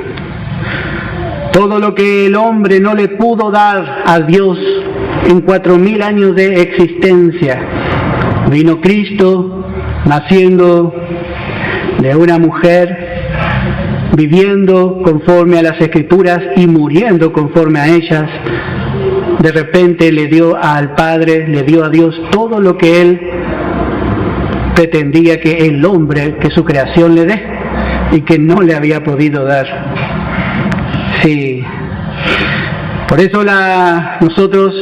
Todo lo que el hombre no le pudo dar a Dios en 4000 años de existencia, vino Cristo naciendo de una mujer, viviendo conforme a las Escrituras y muriendo conforme a ellas. De repente le dio al Padre, le dio a Dios todo lo que Él pretendía que el hombre, que su creación le dé, y que no le había podido dar. Sí. Por eso nosotros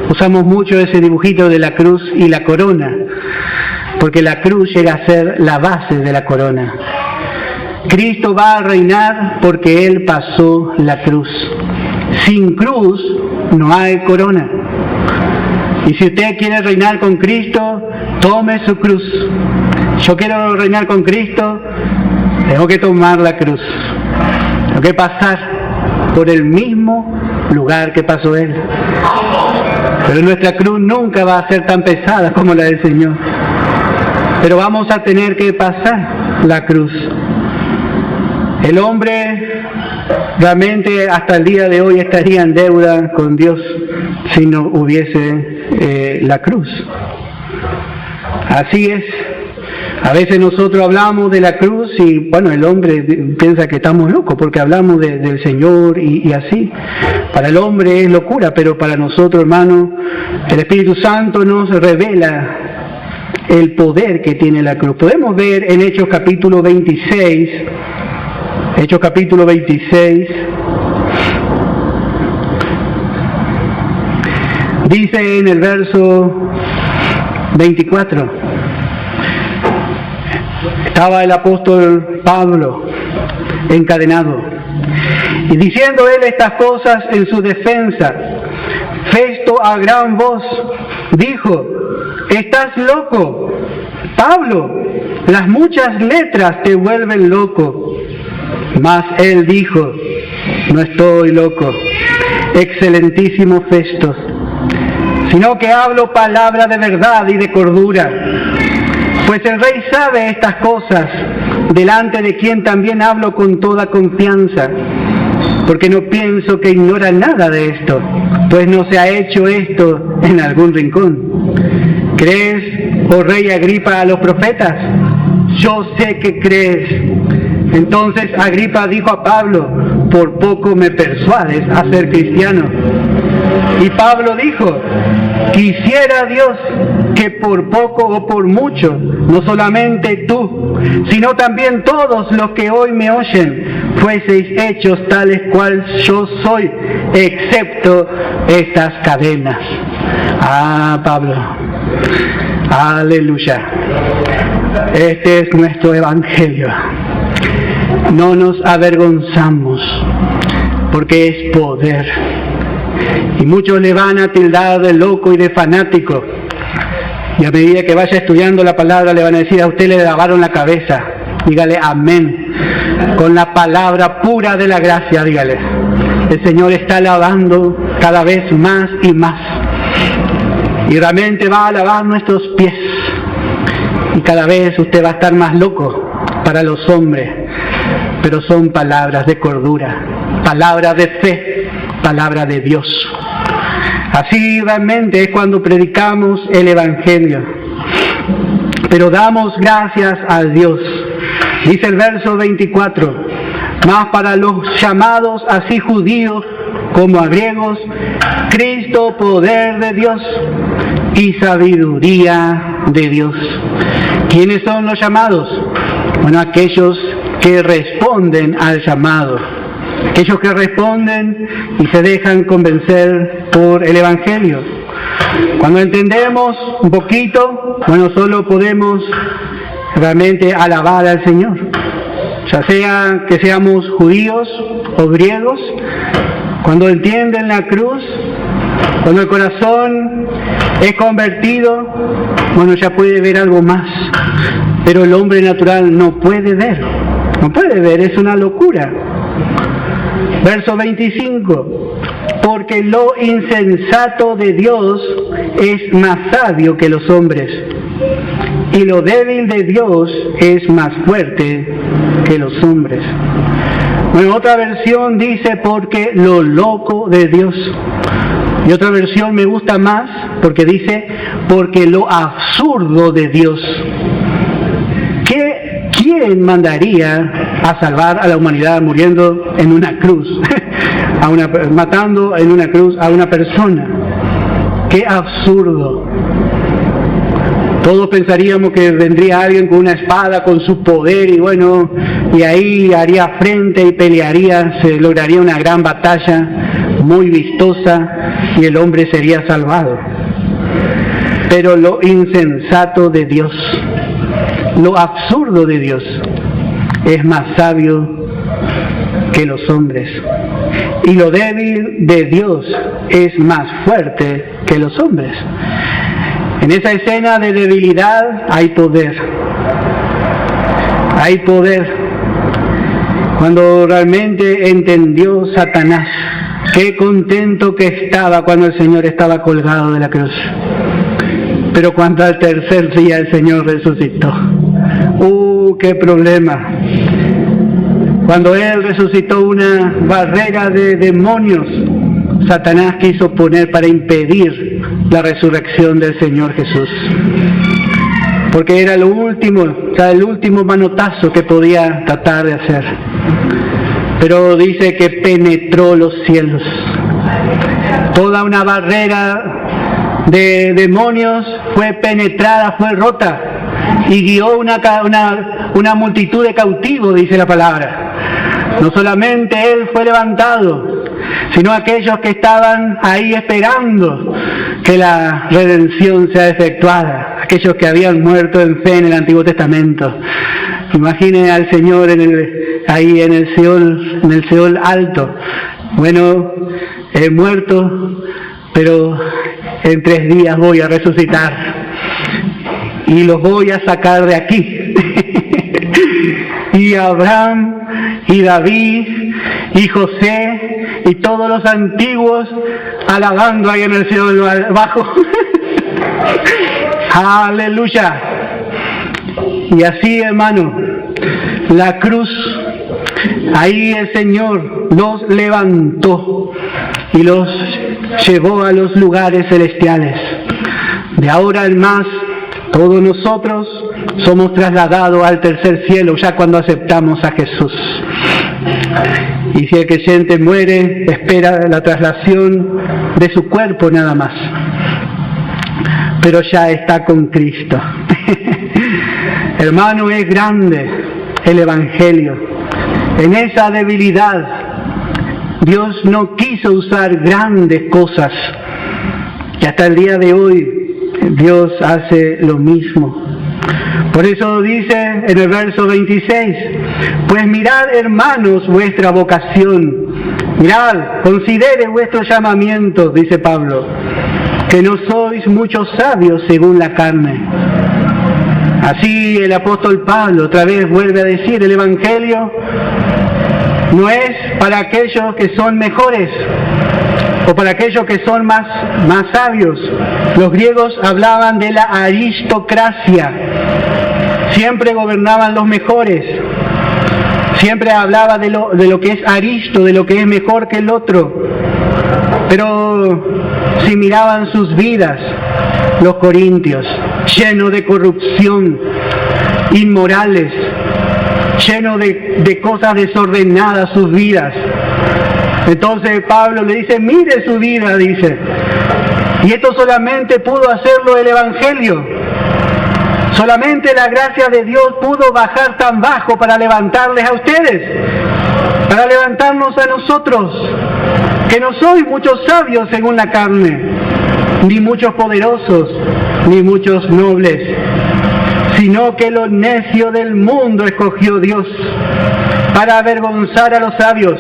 usamos mucho ese dibujito de la cruz y la corona, porque la cruz llega a ser la base de la corona. Cristo va a reinar porque Él pasó la cruz. Sin cruz no hay corona. Y si usted quiere reinar con Cristo, tome su cruz. Yo quiero reinar con Cristo, tengo que tomar la cruz. Tengo que pasar por el mismo lugar que pasó Él. Pero nuestra cruz nunca va a ser tan pesada como la del Señor. Pero vamos a tener que pasar la cruz. El hombre realmente hasta el día de hoy estaría en deuda con Dios si no hubiese la cruz. Así es. A veces nosotros hablamos de la cruz y bueno, el hombre piensa que estamos locos porque hablamos del Señor y así. Para el hombre es locura, pero para nosotros, hermanos, el Espíritu Santo nos revela el poder que tiene la cruz. Podemos ver en Hechos capítulo 26, dice en el verso 24, estaba el apóstol Pablo encadenado, y diciendo él estas cosas en su defensa, Festo a gran voz dijo: ¿Estás loco, Pablo? Las muchas letras te vuelven loco. Mas él dijo: no estoy loco, excelentísimo Festo, sino que hablo palabra de verdad y de cordura. Pues el rey sabe estas cosas, delante de quien también hablo con toda confianza, porque no pienso que ignora nada de esto, pues no se ha hecho esto en algún rincón. ¿Crees, oh rey Agripa, a los profetas? Yo sé que crees. Entonces Agripa dijo a Pablo: por poco me persuades a ser cristiano. Y Pablo dijo: quisiera Dios que por poco o por mucho, no solamente tú, sino también todos los que hoy me oyen, fueseis hechos tales cual yo soy, excepto estas cadenas. Ah, Pablo. Aleluya. Este es nuestro evangelio. No nos avergonzamos, porque es poder. Y muchos le van a tildar de loco y de fanático. Y a medida que vaya estudiando la palabra le van a decir: a usted le lavaron la cabeza. Dígale amén. Con la palabra pura de la gracia, dígale: el Señor está lavando cada vez más y más. Y realmente va a lavar nuestros pies. Y cada vez usted va a estar más loco para los hombres. Pero son palabras de cordura, palabras de fe, palabra de Dios. Así realmente es cuando predicamos el Evangelio. Pero damos gracias a Dios. Dice el verso 24: mas para los llamados, así judíos como a griegos, Cristo poder de Dios y sabiduría de Dios. ¿Quiénes son los llamados? Bueno, aquellos que responden al llamado. Aquellos que responden y se dejan convencer por el Evangelio. Cuando entendemos un poquito, bueno, solo podemos realmente alabar al Señor. Ya sea que seamos judíos o griegos, cuando entienden la cruz, cuando el corazón es convertido, bueno, ya puede ver algo más. Pero el hombre natural no puede ver. No puede ver, es una locura. Verso 25: porque lo insensato de Dios es más sabio que los hombres, y lo débil de Dios es más fuerte que los hombres. Bueno, otra versión dice porque lo loco de Dios. Y otra versión me gusta más porque dice porque lo absurdo de Dios. ¿Quién mandaría a salvar a la humanidad muriendo en una cruz? Matando en una cruz a una persona. ¡Qué absurdo! Todos pensaríamos que vendría alguien con una espada, con su poder, y bueno, y ahí haría frente y pelearía, se lograría una gran batalla muy vistosa y el hombre sería salvado. Pero lo insensato de Dios, lo absurdo de Dios, es más sabio que los hombres. Y lo débil de Dios es más fuerte que los hombres. En esa escena de debilidad hay poder. Hay poder. Cuando realmente entendió Satanás, qué contento que estaba cuando el Señor estaba colgado de la cruz. Pero cuando al tercer día el Señor resucitó, qué problema. Cuando Él resucitó, una barrera de demonios Satanás quiso poner para impedir la resurrección del Señor Jesús. Porque era lo último, el último manotazo que podía tratar de hacer. Pero dice que penetró los cielos. Toda una barrera de demonios fue penetrada, fue rota. Y guió una multitud de cautivos, dice la palabra. No solamente Él fue levantado, sino aquellos que estaban ahí esperando que la redención sea efectuada, aquellos que habían muerto en fe en el Antiguo Testamento. Imaginen al Señor ahí en el Seol alto. Bueno, he muerto, pero en 3 días voy a resucitar y los voy a sacar de aquí. Y Abraham y David y José y todos los antiguos alabando ahí en el cielo abajo. Aleluya. Y así, hermano, la cruz, ahí el Señor los levantó y los llevó a los lugares celestiales. De ahora en más, todos nosotros somos trasladados al tercer cielo ya cuando aceptamos a Jesús. Y si el creyente muere, espera la traslación de su cuerpo nada más. Pero ya está con Cristo. Hermano, es grande el Evangelio. En esa debilidad, Dios no quiso usar grandes cosas. Y hasta el día de hoy, Dios hace lo mismo. Por eso dice en el verso 26, pues mirad, hermanos, vuestra vocación. Mirad, considere vuestro llamamiento, dice Pablo, que no sois muchos sabios según la carne. Así el apóstol Pablo otra vez vuelve a decir, el Evangelio no es para aquellos que son mejores o para aquellos que son más sabios. Los griegos hablaban de la aristocracia. Siempre gobernaban los mejores. Siempre hablaba de lo que es aristo, de lo que es mejor que el otro. Pero si miraban sus vidas, los corintios, llenos de corrupción, inmorales, llenos de cosas desordenadas sus vidas. Entonces Pablo le dice, mire su vida, dice. Y esto solamente pudo hacerlo el Evangelio. Solamente la gracia de Dios pudo bajar tan bajo para levantarles a ustedes, para levantarnos a nosotros, que no sois muchos sabios según la carne, ni muchos poderosos, ni muchos nobles, sino que lo necio del mundo escogió Dios para avergonzar a los sabios,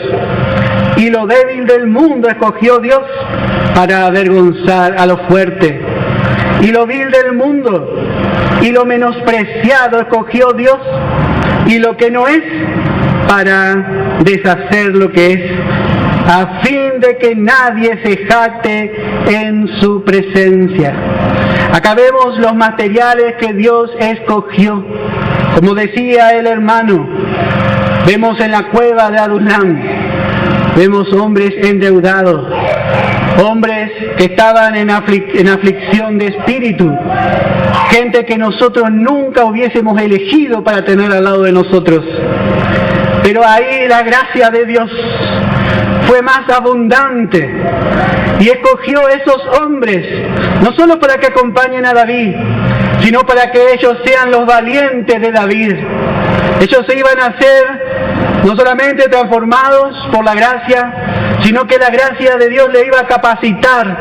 y lo débil del mundo escogió Dios para avergonzar a lo fuerte, y lo vil del mundo y lo menospreciado escogió Dios, y lo que no es, para deshacer lo que es, a fin de que nadie se jacte en su presencia. Acá vemos los materiales que Dios escogió. Como decía el hermano, Vemos en la cueva de Adulam, vemos hombres endeudados, hombres que estaban en aflicción de espíritu, gente que nosotros nunca hubiésemos elegido para tener al lado de nosotros. Pero ahí la gracia de Dios fue más abundante y escogió esos hombres, no solo para que acompañen a David, sino para que ellos sean los valientes de David. Ellos se iban a ser no solamente transformados por la gracia, sino que la gracia de Dios le iba a capacitar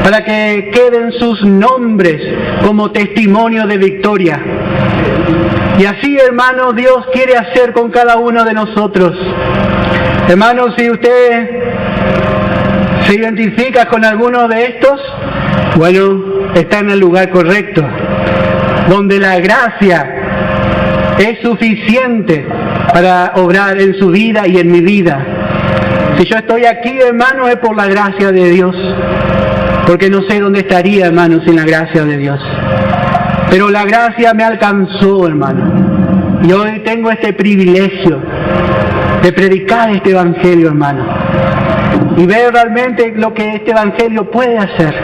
para que queden sus nombres como testimonio de victoria. Y así, hermanos, Dios quiere hacer con cada uno de nosotros. Hermanos, si usted se identifica con alguno de estos, bueno, está en el lugar correcto, donde la gracia es suficiente para obrar en su vida y en mi vida. Si yo estoy aquí, hermano, es por la gracia de Dios, porque no sé dónde estaría, hermano, sin la gracia de Dios. Pero la gracia me alcanzó, hermano, y hoy tengo este privilegio de predicar este evangelio, hermano, y ver realmente lo que este evangelio puede hacer.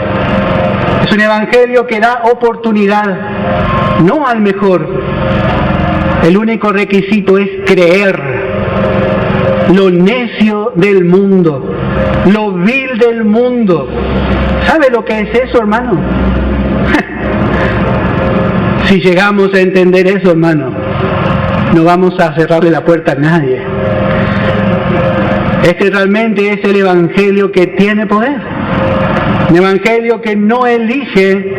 Es un evangelio que da oportunidad, no al mejor. El único requisito es creer. Lo necio del mundo, lo vil del mundo. ¿Sabe lo que es eso, hermano? Si llegamos a entender eso, hermano, no vamos a cerrarle la puerta a nadie. Este realmente es el evangelio que tiene poder. Un evangelio que no elige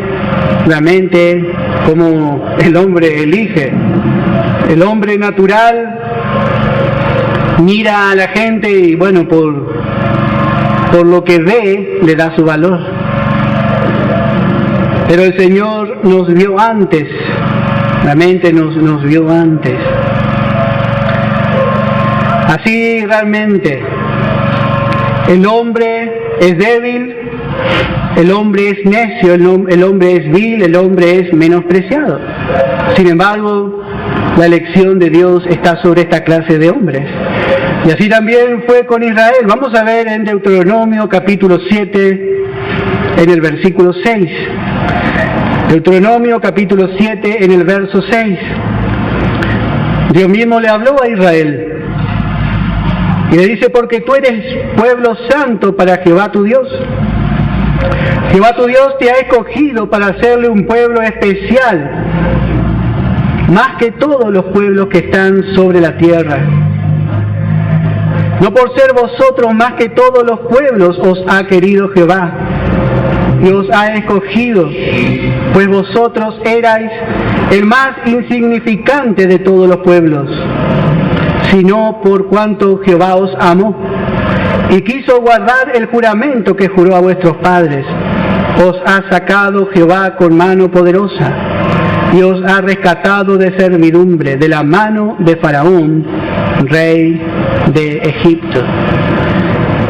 realmente como el hombre elige. El hombre natural mira a la gente y bueno, por lo que ve le da su valor. Pero el Señor nos vio antes, realmente nos vio antes. Así realmente, el hombre es débil, el hombre es necio, el hombre es vil, el hombre es menospreciado. Sin embargo, la elección de Dios está sobre esta clase de hombres. Y así también fue con Israel. Vamos a ver en Deuteronomio capítulo 7, en el versículo 6. Deuteronomio capítulo 7, en el verso 6. Dios mismo le habló a Israel. Y le dice, porque tú eres pueblo santo para Jehová tu Dios. Jehová tu Dios te ha escogido para hacerle un pueblo especial, más que todos los pueblos que están sobre la tierra. No por ser vosotros más que todos los pueblos os ha querido Jehová, y os ha escogido, pues vosotros erais el más insignificante de todos los pueblos, sino por cuanto Jehová os amó, y quiso guardar el juramento que juró a vuestros padres. Os ha sacado Jehová con mano poderosa, y os ha rescatado de servidumbre, de la mano de Faraón, rey de Egipto.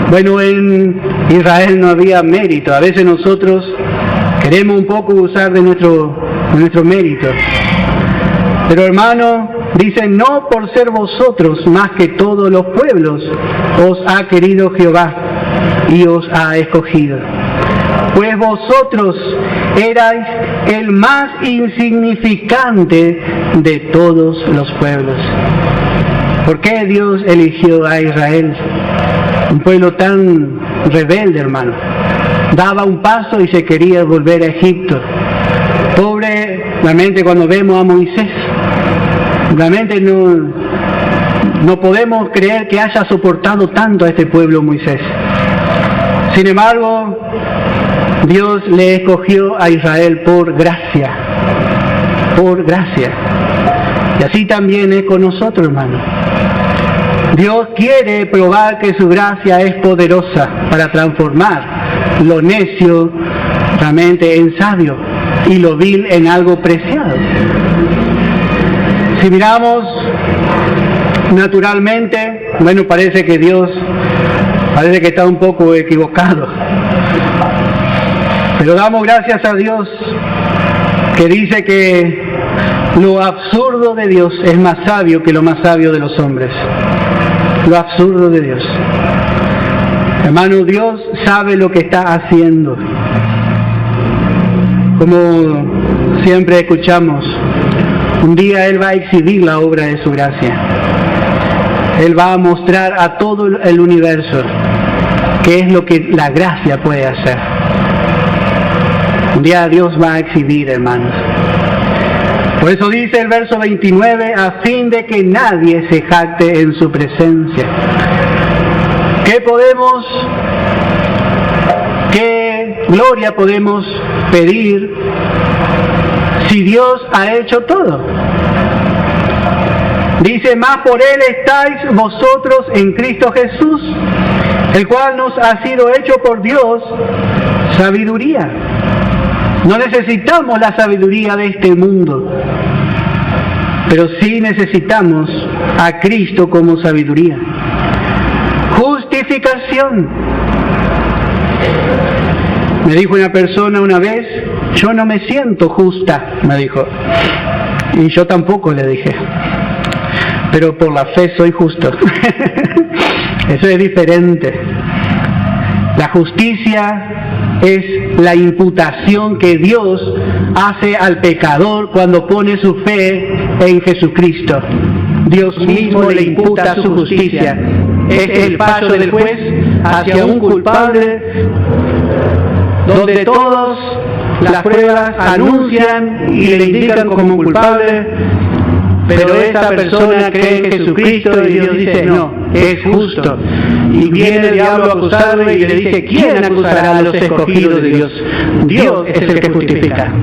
Bueno, en Israel no había mérito. A veces nosotros queremos un poco usar de nuestro mérito. Pero hermano, dice, no por ser vosotros más que todos los pueblos os ha querido Jehová y os ha escogido. Pues vosotros erais el más insignificante de todos los pueblos. ¿Por qué Dios eligió a Israel? Un pueblo tan rebelde, hermano. Daba un paso y se quería volver a Egipto. Pobre, realmente cuando vemos a Moisés, realmente no podemos creer que haya soportado tanto a este pueblo Moisés. Sin embargo, Dios le escogió a Israel por gracia. Por gracia. Y así también es con nosotros, hermano. Dios quiere probar que su gracia es poderosa para transformar lo necio realmente en sabio y lo vil en algo preciado. Si miramos naturalmente, bueno, parece que Dios está un poco equivocado. Pero damos gracias a Dios que dice que Lo absurdo de Dios es más sabio que lo más sabio de los hombres. Lo absurdo de Dios. Hermano, Dios sabe lo que está haciendo. Como siempre escuchamos, un día Él va a exhibir la obra de su gracia. Él va a mostrar a todo el universo qué es lo que la gracia puede hacer. Un día Dios va a exhibir, hermanos. Por eso dice el verso 29, a fin de que nadie se jacte en su presencia. ¿Qué gloria podemos pedir si Dios ha hecho todo? Dice, más por Él estáis vosotros en Cristo Jesús, el cual nos ha sido hecho por Dios sabiduría. No necesitamos la sabiduría de este mundo, pero sí necesitamos a Cristo como sabiduría. Justificación. Me dijo una persona una vez, yo no me siento justa, me dijo. Y yo tampoco, le dije. Pero por la fe soy justo. Eso es diferente. La justicia es la imputación que Dios hace al pecador cuando pone su fe en Jesucristo. Dios mismo le imputa su justicia. Es el paso del juez hacia un culpable donde todas las pruebas anuncian y le indican como culpable, pero esa persona cree en Jesucristo y Dios dice, no, es justo. Y viene el diablo a acusarle y le dice, ¿quién acusará a los escogidos de Dios? Dios es el que justifica.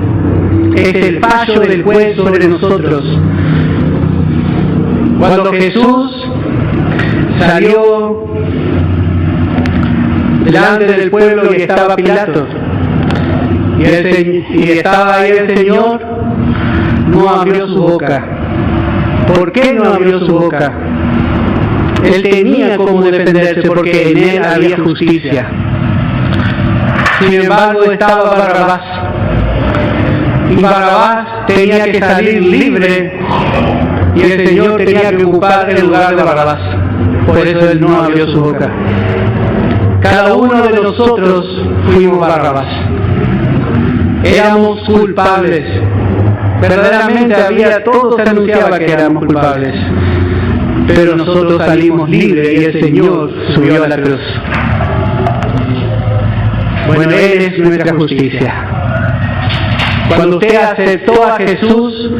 Es el paso del juez sobre nosotros. Cuando Jesús salió delante del pueblo y estaba Pilato, y estaba ahí el Señor, no abrió su boca. ¿Por qué no abrió su boca? Él tenía cómo defenderse porque en Él había justicia. Sin embargo estaba Barrabás, y Barrabás tenía que salir libre, y el Señor tenía que ocupar el lugar de Barrabás. Por eso Él no abrió su boca. Cada uno de nosotros fuimos Barrabás. Éramos culpables. Verdaderamente todo se anunciaba que éramos culpables. Pero nosotros salimos libres y el Señor subió a la cruz. Bueno, Él es nuestra justicia. Cuando usted aceptó a Jesús,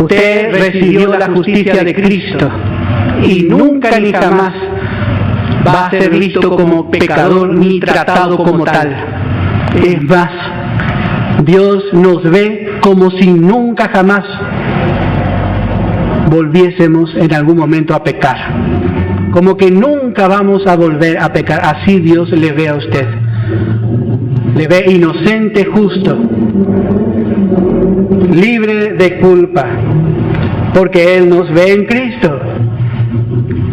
usted recibió la justicia de Cristo. Y nunca ni jamás va a ser visto como pecador ni tratado como tal. Es más, Dios nos ve como si nunca jamás volviésemos en algún momento a pecar. Como que nunca vamos a volver a pecar. Así Dios le ve a usted. Le ve inocente, justo, libre de culpa, porque Él nos ve en Cristo.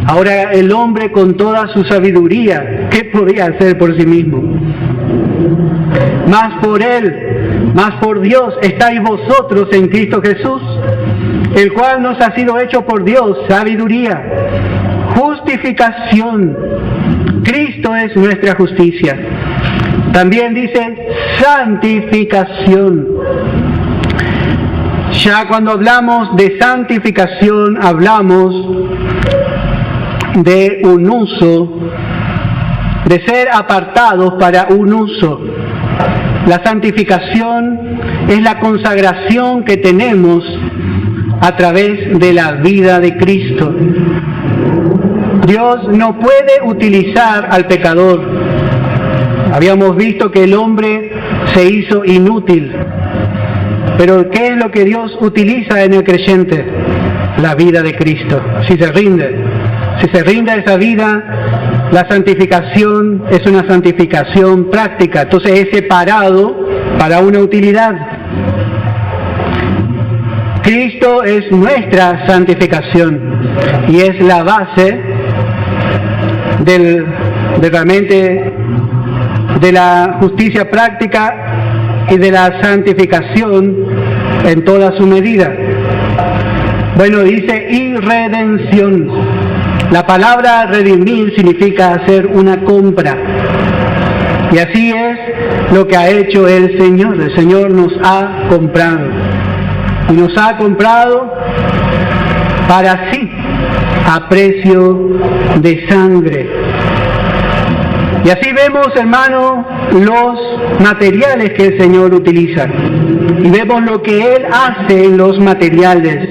Ahora el hombre con toda su sabiduría, ¿qué podía hacer por sí mismo? Más por Él, más por Dios, estáis vosotros en Cristo Jesús, el cual nos ha sido hecho por Dios sabiduría, justificación. Cristo es nuestra justicia. También dice santificación. Ya cuando hablamos de santificación, hablamos de un uso, de ser apartados para un uso. La santificación es la consagración que tenemos a través de la vida de Cristo. Dios no puede utilizar al pecador. Habíamos visto que el hombre se hizo inútil. Pero ¿qué es lo que Dios utiliza en el creyente? La vida de Cristo. Si se rinde a esa vida, la santificación es una santificación práctica. Entonces es separado para una utilidad. Cristo es nuestra santificación y es la base de la justicia práctica y de la santificación en toda su medida. Bueno, dice y redención. La palabra redimir significa hacer una compra. Y así es lo que ha hecho el Señor. El Señor nos ha comprado. Y nos ha comprado para sí, a precio de sangre. Y así vemos, hermano, los materiales que el Señor utiliza. Y vemos lo que Él hace en los materiales.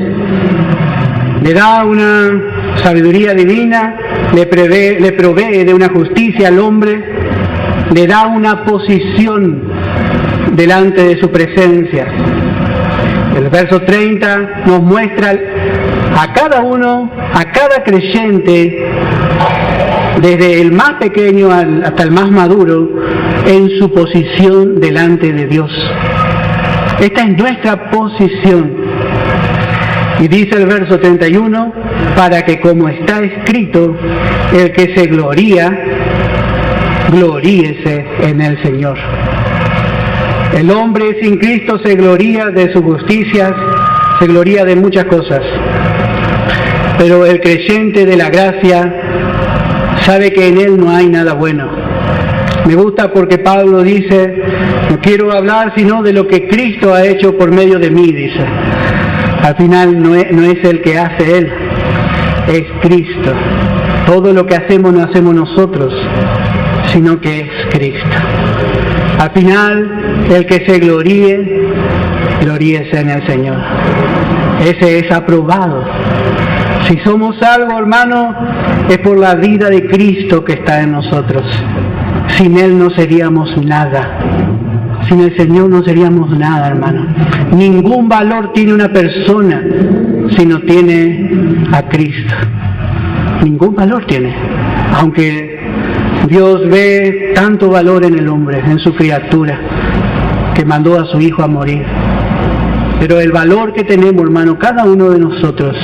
Le da una sabiduría divina, le provee de una justicia al hombre, le da una posición delante de su presencia. El verso 30 nos muestra a cada uno, a cada creyente, desde el más pequeño hasta el más maduro, en su posición delante de Dios. Esta es nuestra posición. Y dice el verso 31, para que como está escrito, el que se gloría, gloríese en el Señor. El hombre sin Cristo se gloría de sus justicias, se gloría de muchas cosas. Pero el creyente de la gracia sabe que en él no hay nada bueno. Me gusta porque Pablo dice, no quiero hablar sino de lo que Cristo ha hecho por medio de mí, dice. Al final no es el que hace Él, es Cristo. Todo lo que hacemos no hacemos nosotros, sino que es Cristo. Al final, el que se gloríe, gloríese en el Señor. Ese es aprobado. Si somos algo, hermano, es por la vida de Cristo que está en nosotros. Sin Él no seríamos nada. Sin el Señor no seríamos nada, hermano. Ningún valor tiene una persona si no tiene a Cristo. Ningún valor tiene. Aunque Dios ve tanto valor en el hombre, en su criatura, que mandó a su Hijo a morir. Pero el valor que tenemos, hermano, cada uno de nosotros,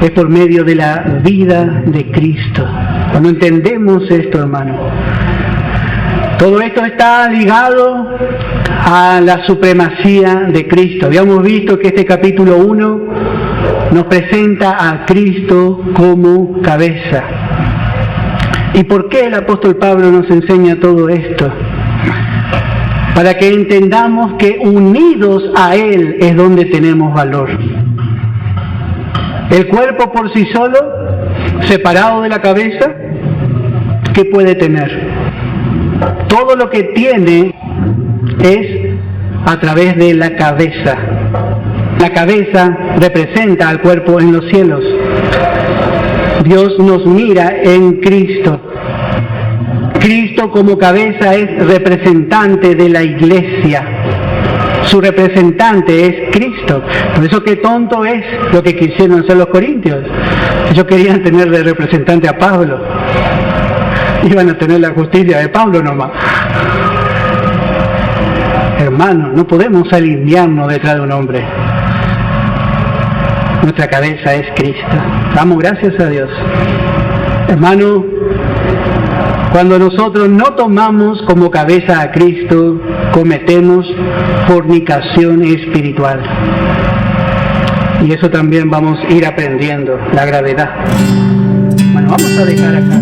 es por medio de la vida de Cristo. Cuando entendemos esto, hermano, todo esto está ligado a la supremacía de Cristo. Habíamos visto que este capítulo 1 nos presenta a Cristo como cabeza. ¿Y por qué el apóstol Pablo nos enseña todo esto? Para que entendamos que unidos a Él es donde tenemos valor. El cuerpo por sí solo, separado de la cabeza, ¿qué puede tener? Todo lo que tiene es a través de la cabeza. La cabeza representa al cuerpo en los cielos. Dios nos mira en Cristo. Cristo como cabeza es representante de la iglesia. Su representante es Cristo. Por eso qué tonto es lo que quisieron hacer los corintios. Ellos querían tener de representante a Pablo. Iban a tener la justicia de Pablo nomás. Hermano, no podemos alinearnos detrás de un hombre. Nuestra cabeza es Cristo. Damos gracias a Dios. Hermano, cuando nosotros no tomamos como cabeza a Cristo, cometemos fornicación espiritual. Y eso también vamos a ir aprendiendo, la gravedad. Bueno, vamos a dejar acá.